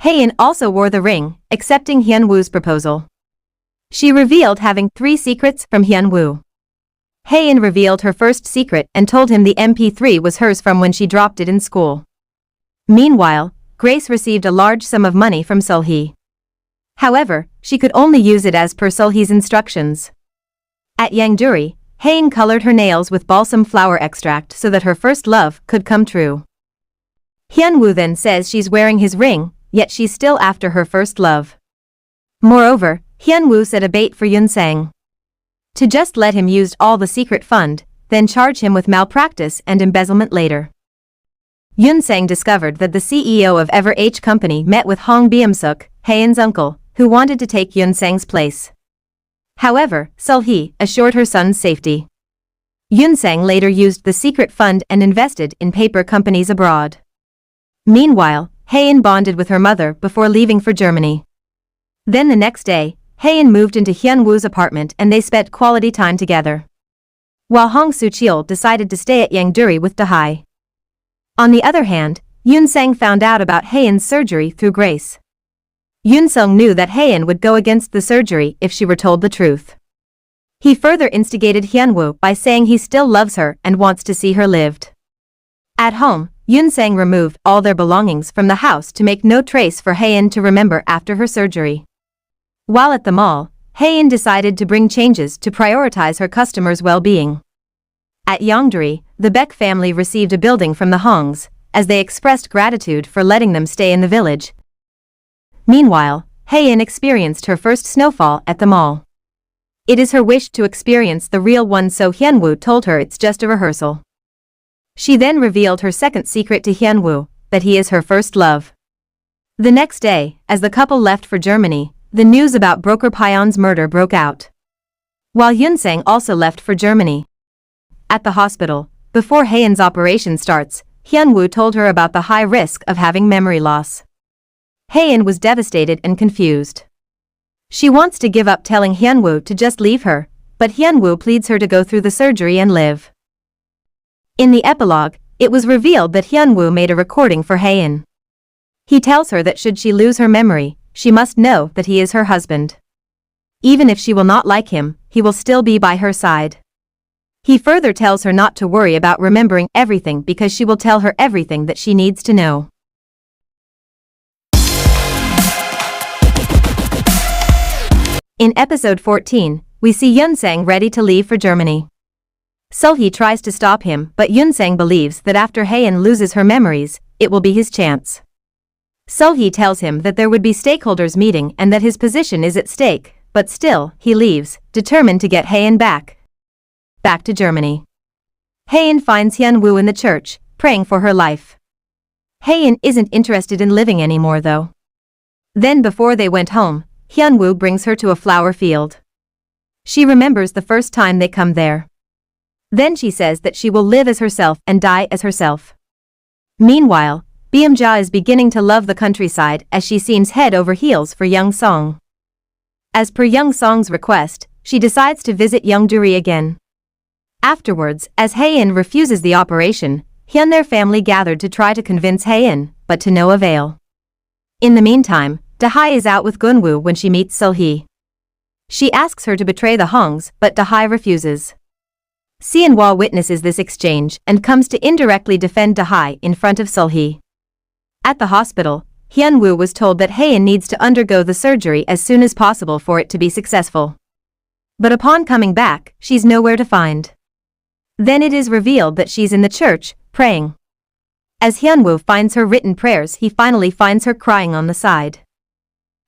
Hae-in also wore the ring, accepting Hyun-woo's proposal. She revealed having 3 secrets from Hyun-woo. Hae-in revealed her first secret and told him the MP3 was hers from when she dropped it in school. Meanwhile, Grace received a large sum of money from Soo-hyun. However, she could only use it as per Soo-hyun's instructions. At Yangduri, Hae-in colored her nails with balsam flower extract so that her first love could come true. Hyun-woo then says she's wearing his ring, yet she's still after her first love. Moreover, Hyun-woo set a bait for Yun-sang to just let him use all the secret fund, then charge him with malpractice and embezzlement later. Yun-sang discovered that the CEO of Ever H Company met with Hong Byung-suk, Hae-in's uncle, who wanted to take Yun-sang's place. However, Soo-hyun assured her son's safety. Yun-sang later used the secret fund and invested in paper companies abroad. Meanwhile, Hae-in bonded with her mother before leaving for Germany. Then the next day, Hae-in moved into Hyun-woo's apartment and they spent quality time together. While Hong Soo-cheol decided to stay at Yangduri with Dae. On the other hand, Yun-sang found out about Hae-in's surgery through Grace. Yun-sung knew that Hae-in would go against the surgery if she were told the truth. He further instigated Hyun-woo by saying he still loves her and wants to see her lived. At home, Yun-sang removed all their belongings from the house to make no trace for Hae-in to remember after her surgery. While at the mall, Hae-in decided to bring changes to prioritize her customers' well-being. At Yongdori, the Baek family received a building from the Hongs, as they expressed gratitude for letting them stay in the village. Meanwhile, Hae-in experienced her first snowfall at the mall. It is her wish to experience the real one, so Hyun-woo told her it's just a rehearsal. She then revealed her second secret to Hyun-woo, that he is her first love. The next day, as the couple left for Germany, the news about broker Pyon's murder broke out. While Yun-sang also left for Germany. At the hospital, before Hae-in's operation starts, Hyun-woo told her about the high risk of having memory loss. Hae-in was devastated and confused. She wants to give up telling Hyun-woo to just leave her, but Hyun-woo pleads her to go through the surgery and live. In the epilogue, it was revealed that Hyun-woo made a recording for Hae-in. He tells her that should she lose her memory, she must know that he is her husband. Even if she will not like him, he will still be by her side. He further tells her not to worry about remembering everything because she will tell her everything that she needs to know. In episode 14, we see Yun-sang ready to leave for Germany. Soo-hyun tries to stop him, but Yun-sang believes that after Hae-in loses her memories, it will be his chance. Soo-hyun tells him that there would be stakeholders meeting and that his position is at stake, but still, he leaves, determined to get Hae-in back to Germany. Hae-in finds Hyun-woo in the church, praying for her life. Hae-in isn't interested in living anymore though. Then before they went home, Hyun-woo brings her to a flower field. She remembers the first time they come there. Then she says that she will live as herself and die as herself. Meanwhile, Byung-ja is beginning to love the countryside as she seems head over heels for Young Song. As per Young Song's request, she decides to visit Yongduri again. Afterwards, as Hae-in refuses the operation, Hyun their family gathered to try to convince Hae-in, but to no avail. In the meantime, Hae is out with Gun-woo when she meets Soo-hyun. She asks her to betray the Hongs, but Hae refuses. Seon-woo witnesses this exchange and comes to indirectly defend Hae in front of Soo-hyun. At the hospital, Hyun-woo was told that Hae-in needs to undergo the surgery as soon as possible for it to be successful. But upon coming back, she's nowhere to find. Then it is revealed that she's in the church, praying. As Hyun-woo finds her written prayers, he finally finds her crying on the side.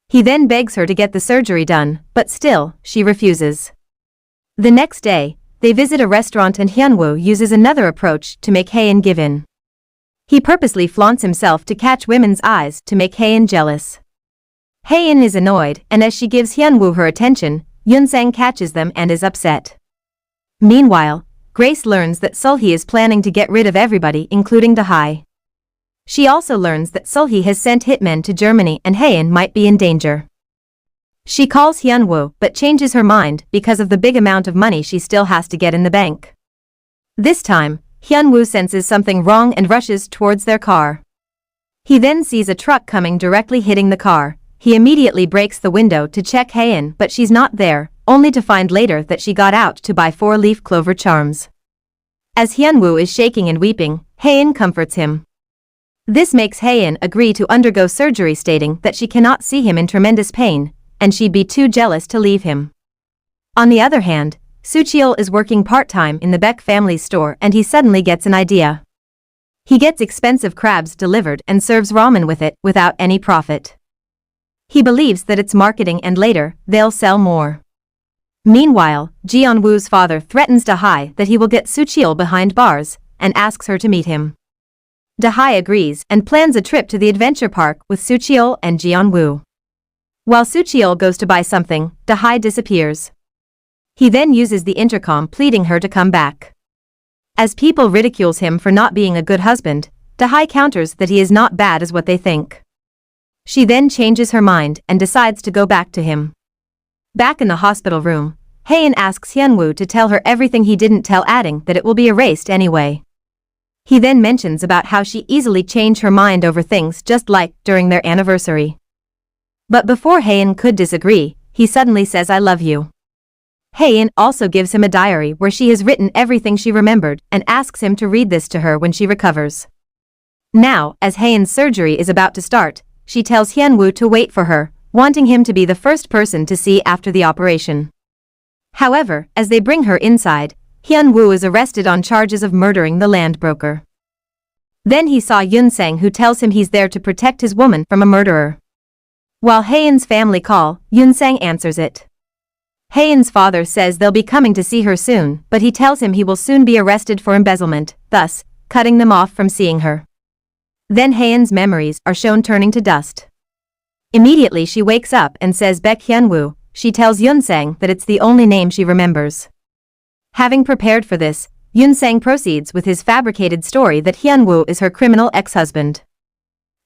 He then begs her to get the surgery done, but still, she refuses. The next day, they visit a restaurant and Hyun-woo uses another approach to make Hae-in give in. He purposely flaunts himself to catch women's eyes to make Hae-in jealous. Hae-in is annoyed, and as she gives Hyun-woo her attention, Yoon-sang catches them and is upset. Meanwhile, Grace learns that Soo-hyun is planning to get rid of everybody including Hae. She also learns that Soo-hyun has sent hitmen to Germany and Hae-in might be in danger. She calls Hyun-woo but changes her mind because of the big amount of money she still has to get in the bank. This time, Hyun-woo senses something wrong and rushes towards their car. He then sees a truck coming directly hitting the car. He immediately breaks the window to check Hae-in but she's not there, only to find later that she got out to buy 4-leaf clover charms. As Hyun-woo is shaking and weeping, Hae-in comforts him. This makes Hae-in agree to undergo surgery, stating that she cannot see him in tremendous pain, and she'd be too jealous to leave him. On the other hand, Soo-hyun is working part-time in the Baek family's store and he suddenly gets an idea. He gets expensive crabs delivered and serves ramen with it without any profit. He believes that it's marketing and later, they'll sell more. Meanwhile, Ji-eun-woo's father threatens Hae that he will get Soo-hyun behind bars and asks her to meet him. Hae agrees and plans a trip to the adventure park with Soo-hyun and Ji-eun-woo. While Soo-hyun goes to buy something, Hae disappears. He then uses the intercom pleading her to come back. As people ridicules him for not being a good husband, Hae counters that he is not bad as what they think. She then changes her mind and decides to go back to him. Back in the hospital room, Hae-in asks Hyun-woo to tell her everything he didn't tell, adding that it will be erased anyway. He then mentions about how she easily changed her mind over things just like during their anniversary. But before Hae-in could disagree, he suddenly says I love you. Hae-in also gives him a diary where she has written everything she remembered and asks him to read this to her when she recovers. Now, as Hae-in's surgery is about to start, she tells Hyun-woo to wait for her, wanting him to be the first person to see after the operation. However, as they bring her inside, Hyun-woo is arrested on charges of murdering the land broker. Then he saw Yoon-sang, who tells him he's there to protect his woman from a murderer. While Hae-in's family call, Yoon-sang answers it. Hae-in's father says they'll be coming to see her soon, but he tells him he will soon be arrested for embezzlement, thus, cutting them off from seeing her. Then Hae-in's memories are shown turning to dust. Immediately she wakes up and says Baek Hyun-woo. She tells Yoon-sang that it's the only name she remembers. Having prepared for this, Yoon-sang proceeds with his fabricated story that Hyun-woo is her criminal ex-husband.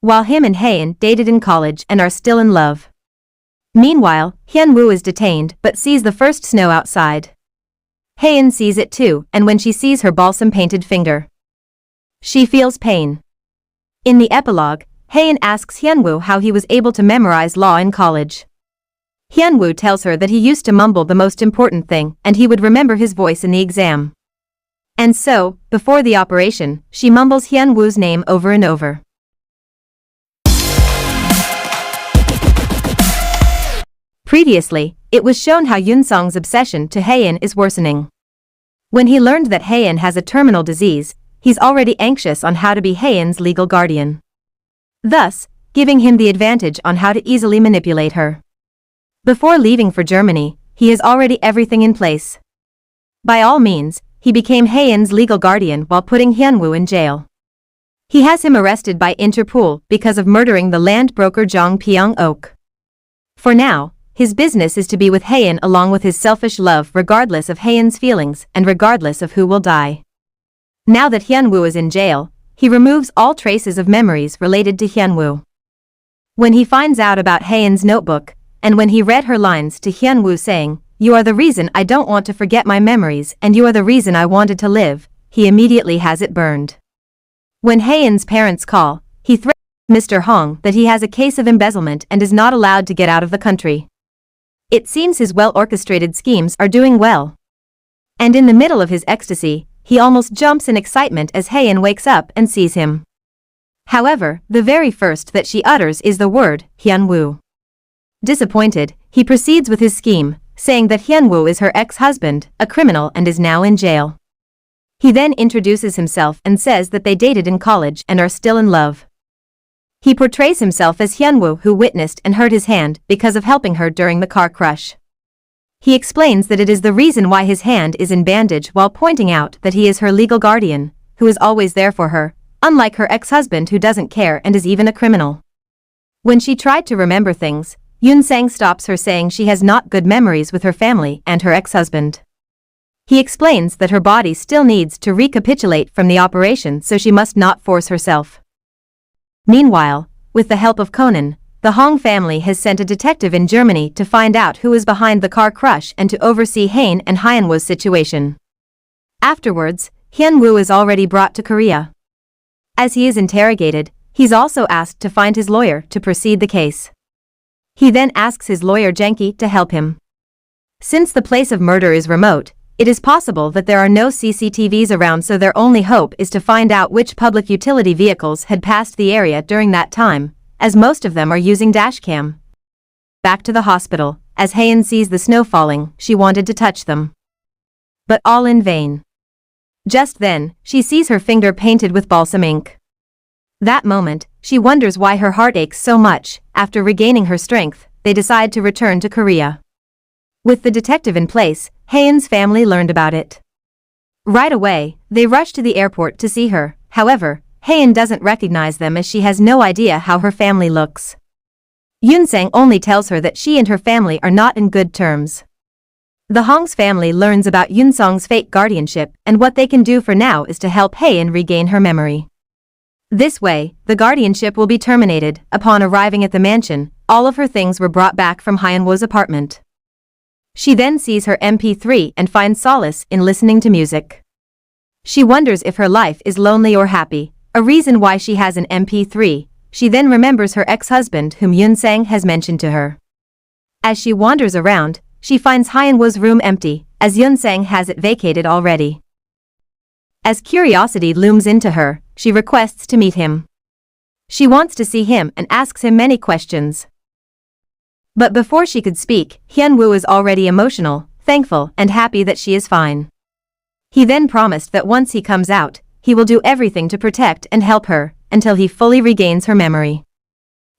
While him and Hae-in dated in college and are still in love. Meanwhile, Hyun-woo is detained but sees the first snow outside. Hae-in sees it too, and when she sees her balsam-painted finger, she feels pain. In the epilogue, Hae-in asks Hyun-woo how he was able to memorize law in college. Hyun-woo tells her that he used to mumble the most important thing and he would remember his voice in the exam. And so, before the operation, she mumbles Hyun-woo's name over and over. Previously, it was shown how Yoon-sang's obsession to Hae-in is worsening. When he learned that Hae-in has a terminal disease, he's already anxious on how to be Hae-in's legal guardian. Thus, giving him the advantage on how to easily manipulate her. Before leaving for Germany, he has already everything in place. By all means, he became Hae-in's legal guardian while putting Hyun-woo in jail. He has him arrested by Interpol because of murdering the land broker Jang Pyong-ok. For now, his business is to be with Hae-in along with his selfish love regardless of Hae-in's feelings and regardless of who will die. Now that Hyun-woo is in jail, he removes all traces of memories related to Hyun-woo. When he finds out about Hae-in's notebook, and when he read her lines to Hyun-woo saying, "You are the reason I don't want to forget my memories and you are the reason I wanted to live," he immediately has it burned. When Hae-in's parents call, he threatens Mr. Hong, that he has a case of embezzlement and is not allowed to get out of the country. It seems his well-orchestrated schemes are doing well. And in the middle of his ecstasy, he almost jumps in excitement as Hae-in wakes up and sees him. However, the very first that she utters is the word, Hyun-woo. Disappointed, he proceeds with his scheme, saying that Hyun-woo is her ex-husband, a criminal and is now in jail. He then introduces himself and says that they dated in college and are still in love. He portrays himself as Hyun-woo, who witnessed and hurt his hand because of helping her during the car crash. He explains that it is the reason why his hand is in bandage while pointing out that he is her legal guardian, who is always there for her, unlike her ex-husband who doesn't care and is even a criminal. When she tried to remember things, Yoon-sang stops her saying she has not good memories with her family and her ex-husband. He explains that her body still needs to recapitulate from the operation, so she must not force herself. Meanwhile, with the help of Conan, the Hong family has sent a detective in Germany to find out who is behind the car crash and to oversee Hae-in and Hyun-woo's situation. Afterwards, Hyun-woo is already brought to Korea. As he is interrogated, he's also asked to find his lawyer to proceed the case. He then asks his lawyer Jang to help him. Since the place of murder is remote, it is possible that there are no CCTVs around, so their only hope is to find out which public utility vehicles had passed the area during that time, as most of them are using dashcam. Back to the hospital, as Hae-in sees the snow falling, she wanted to touch them. But all in vain. Just then, she sees her finger painted with balsam ink. That moment, she wonders why her heart aches so much. After regaining her strength, they decide to return to Korea. With the detective in place, Hae-in's family learned about it. Right away, they rush to the airport to see her. However, Hae-in doesn't recognize them as she has no idea how her family looks. Yoon-sang only tells her that she and her family are not in good terms. The Hong's family learns about Yoon-sang's fake guardianship, and what they can do for now is to help Hae-in regain her memory. This way, the guardianship will be terminated. Upon arriving at the mansion, all of her things were brought back from Hyun-woo's apartment. She then sees her MP3 and finds solace in listening to music. She wonders if her life is lonely or happy, a reason why she has an MP3. She then remembers her ex-husband whom Yoon-sang has mentioned to her. As she wanders around, she finds Hyun-woo's room empty, as Yoon-sang has it vacated already. As curiosity looms into her, she requests to meet him. She wants to see him and asks him many questions. But before she could speak, Hyun-woo is already emotional, thankful and happy that she is fine. He then promised that once he comes out, he will do everything to protect and help her, until he fully regains her memory.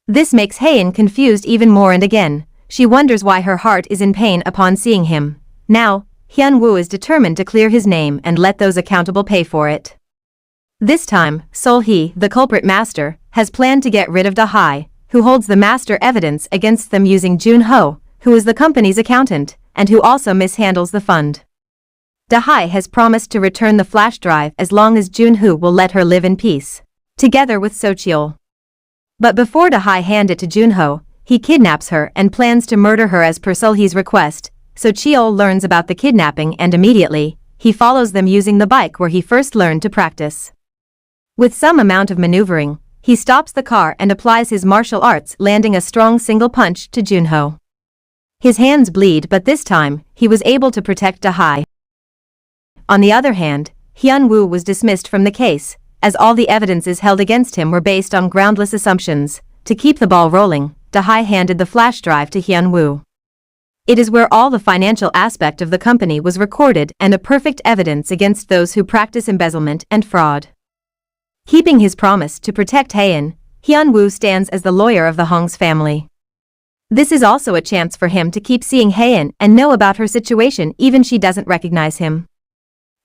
This makes Hae-in confused even more, and again, she wonders why her heart is in pain upon seeing him. Now, Hyun-woo is determined to clear his name and let those accountable pay for it. This time, Soo-hyun, the culprit master, has planned to get rid of Da-hae, who holds the master evidence against them, using Jun-ho, who is the company's accountant, and who also mishandles the fund. Da-hae has promised to return the flash drive as long as Jun-ho will let her live in peace, together with So-cheol. But before Da-hae hand it to Jun-ho, he kidnaps her and plans to murder her as per Soo-hyun's request. So-cheol learns about the kidnapping and immediately, he follows them using the bike where he first learned to practice. With some amount of maneuvering, he stops the car and applies his martial arts, landing a strong single punch to Jun-ho. His hands bleed, but this time, he was able to protect Da-hae. On the other hand, Hyun-woo was dismissed from the case, as all the evidences held against him were based on groundless assumptions. To keep the ball rolling, Da-hae handed the flash drive to Hyun-woo. It is where all the financial aspect of the company was recorded and a perfect evidence against those who practice embezzlement and fraud. Keeping his promise to protect Hae-in, Hyun-woo stands as the lawyer of the Hong's family. This is also a chance for him to keep seeing Hae-in and know about her situation even she doesn't recognize him.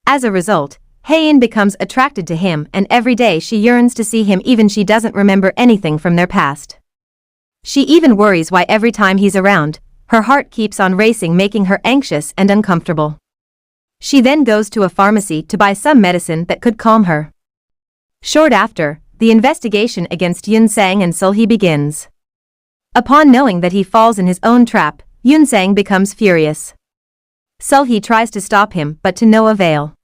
As a result, Hae-in becomes attracted to him, and every day she yearns to see him even she doesn't remember anything from their past. She even worries why every time he's around, her heart keeps on racing, making her anxious and uncomfortable. She then goes to a pharmacy to buy some medicine that could calm her. Short after, the investigation against Yoon-sang and Soo-hyun begins. Upon knowing that he falls in his own trap, Yoon-sang becomes furious. Soo-hyun tries to stop him, but to no avail.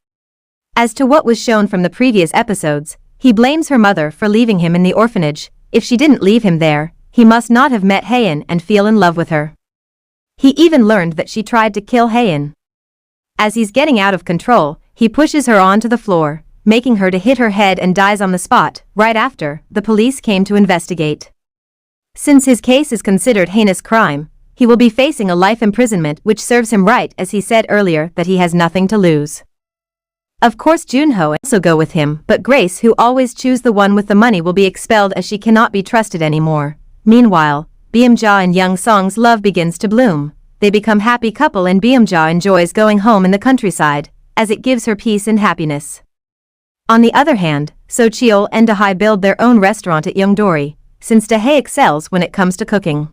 As to what was shown from the previous episodes, he blames her mother for leaving him in the orphanage. If she didn't leave him there, he must not have met Hae-in and feel in love with her. He even learned that she tried to kill Hae-in. As he's getting out of control, he pushes her onto the floor, making her to hit her head and dies on the spot. Right after, the police came to investigate. Since his case is considered heinous crime, he will be facing a life imprisonment, which serves him right, as he said earlier that he has nothing to lose. Of course Junho also go with him, but Grace, who always choose the one with the money, will be expelled as she cannot be trusted anymore. Meanwhile, Beom-ja and Young Song's love begins to bloom. They become happy couple and Beom-ja enjoys going home in the countryside, as it gives her peace and happiness. On the other hand, So-cheol and Da-hae build their own restaurant at Yeongdori, since Da-hae excels when it comes to cooking.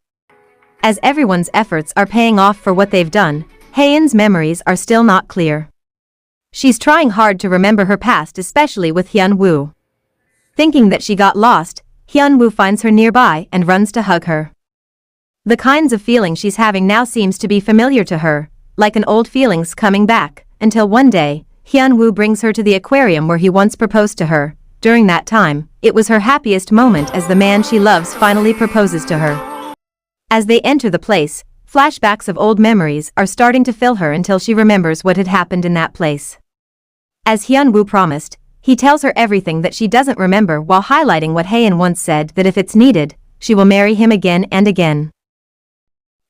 As everyone's efforts are paying off for what they've done, Hae-in's memories are still not clear. She's trying hard to remember her past, especially with Hyun-woo. Thinking that she got lost, Hyun-woo finds her nearby and runs to hug her. The kinds of feeling she's having now seems to be familiar to her, like an old feelings coming back, until one day, Hyun-woo brings her to the aquarium where he once proposed to her. During that time, it was her happiest moment as the man she loves finally proposes to her. As they enter the place, flashbacks of old memories are starting to fill her until she remembers what had happened in that place. As Hyun-woo promised, he tells her everything that she doesn't remember while highlighting what Hae-in once said, that if it's needed, she will marry him again and again.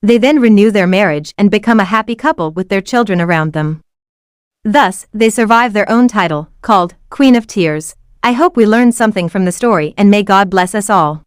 They then renew their marriage and become a happy couple with their children around them. Thus, they survive their own title, called Queen of Tears. I hope we learned something from the story, and may God bless us all.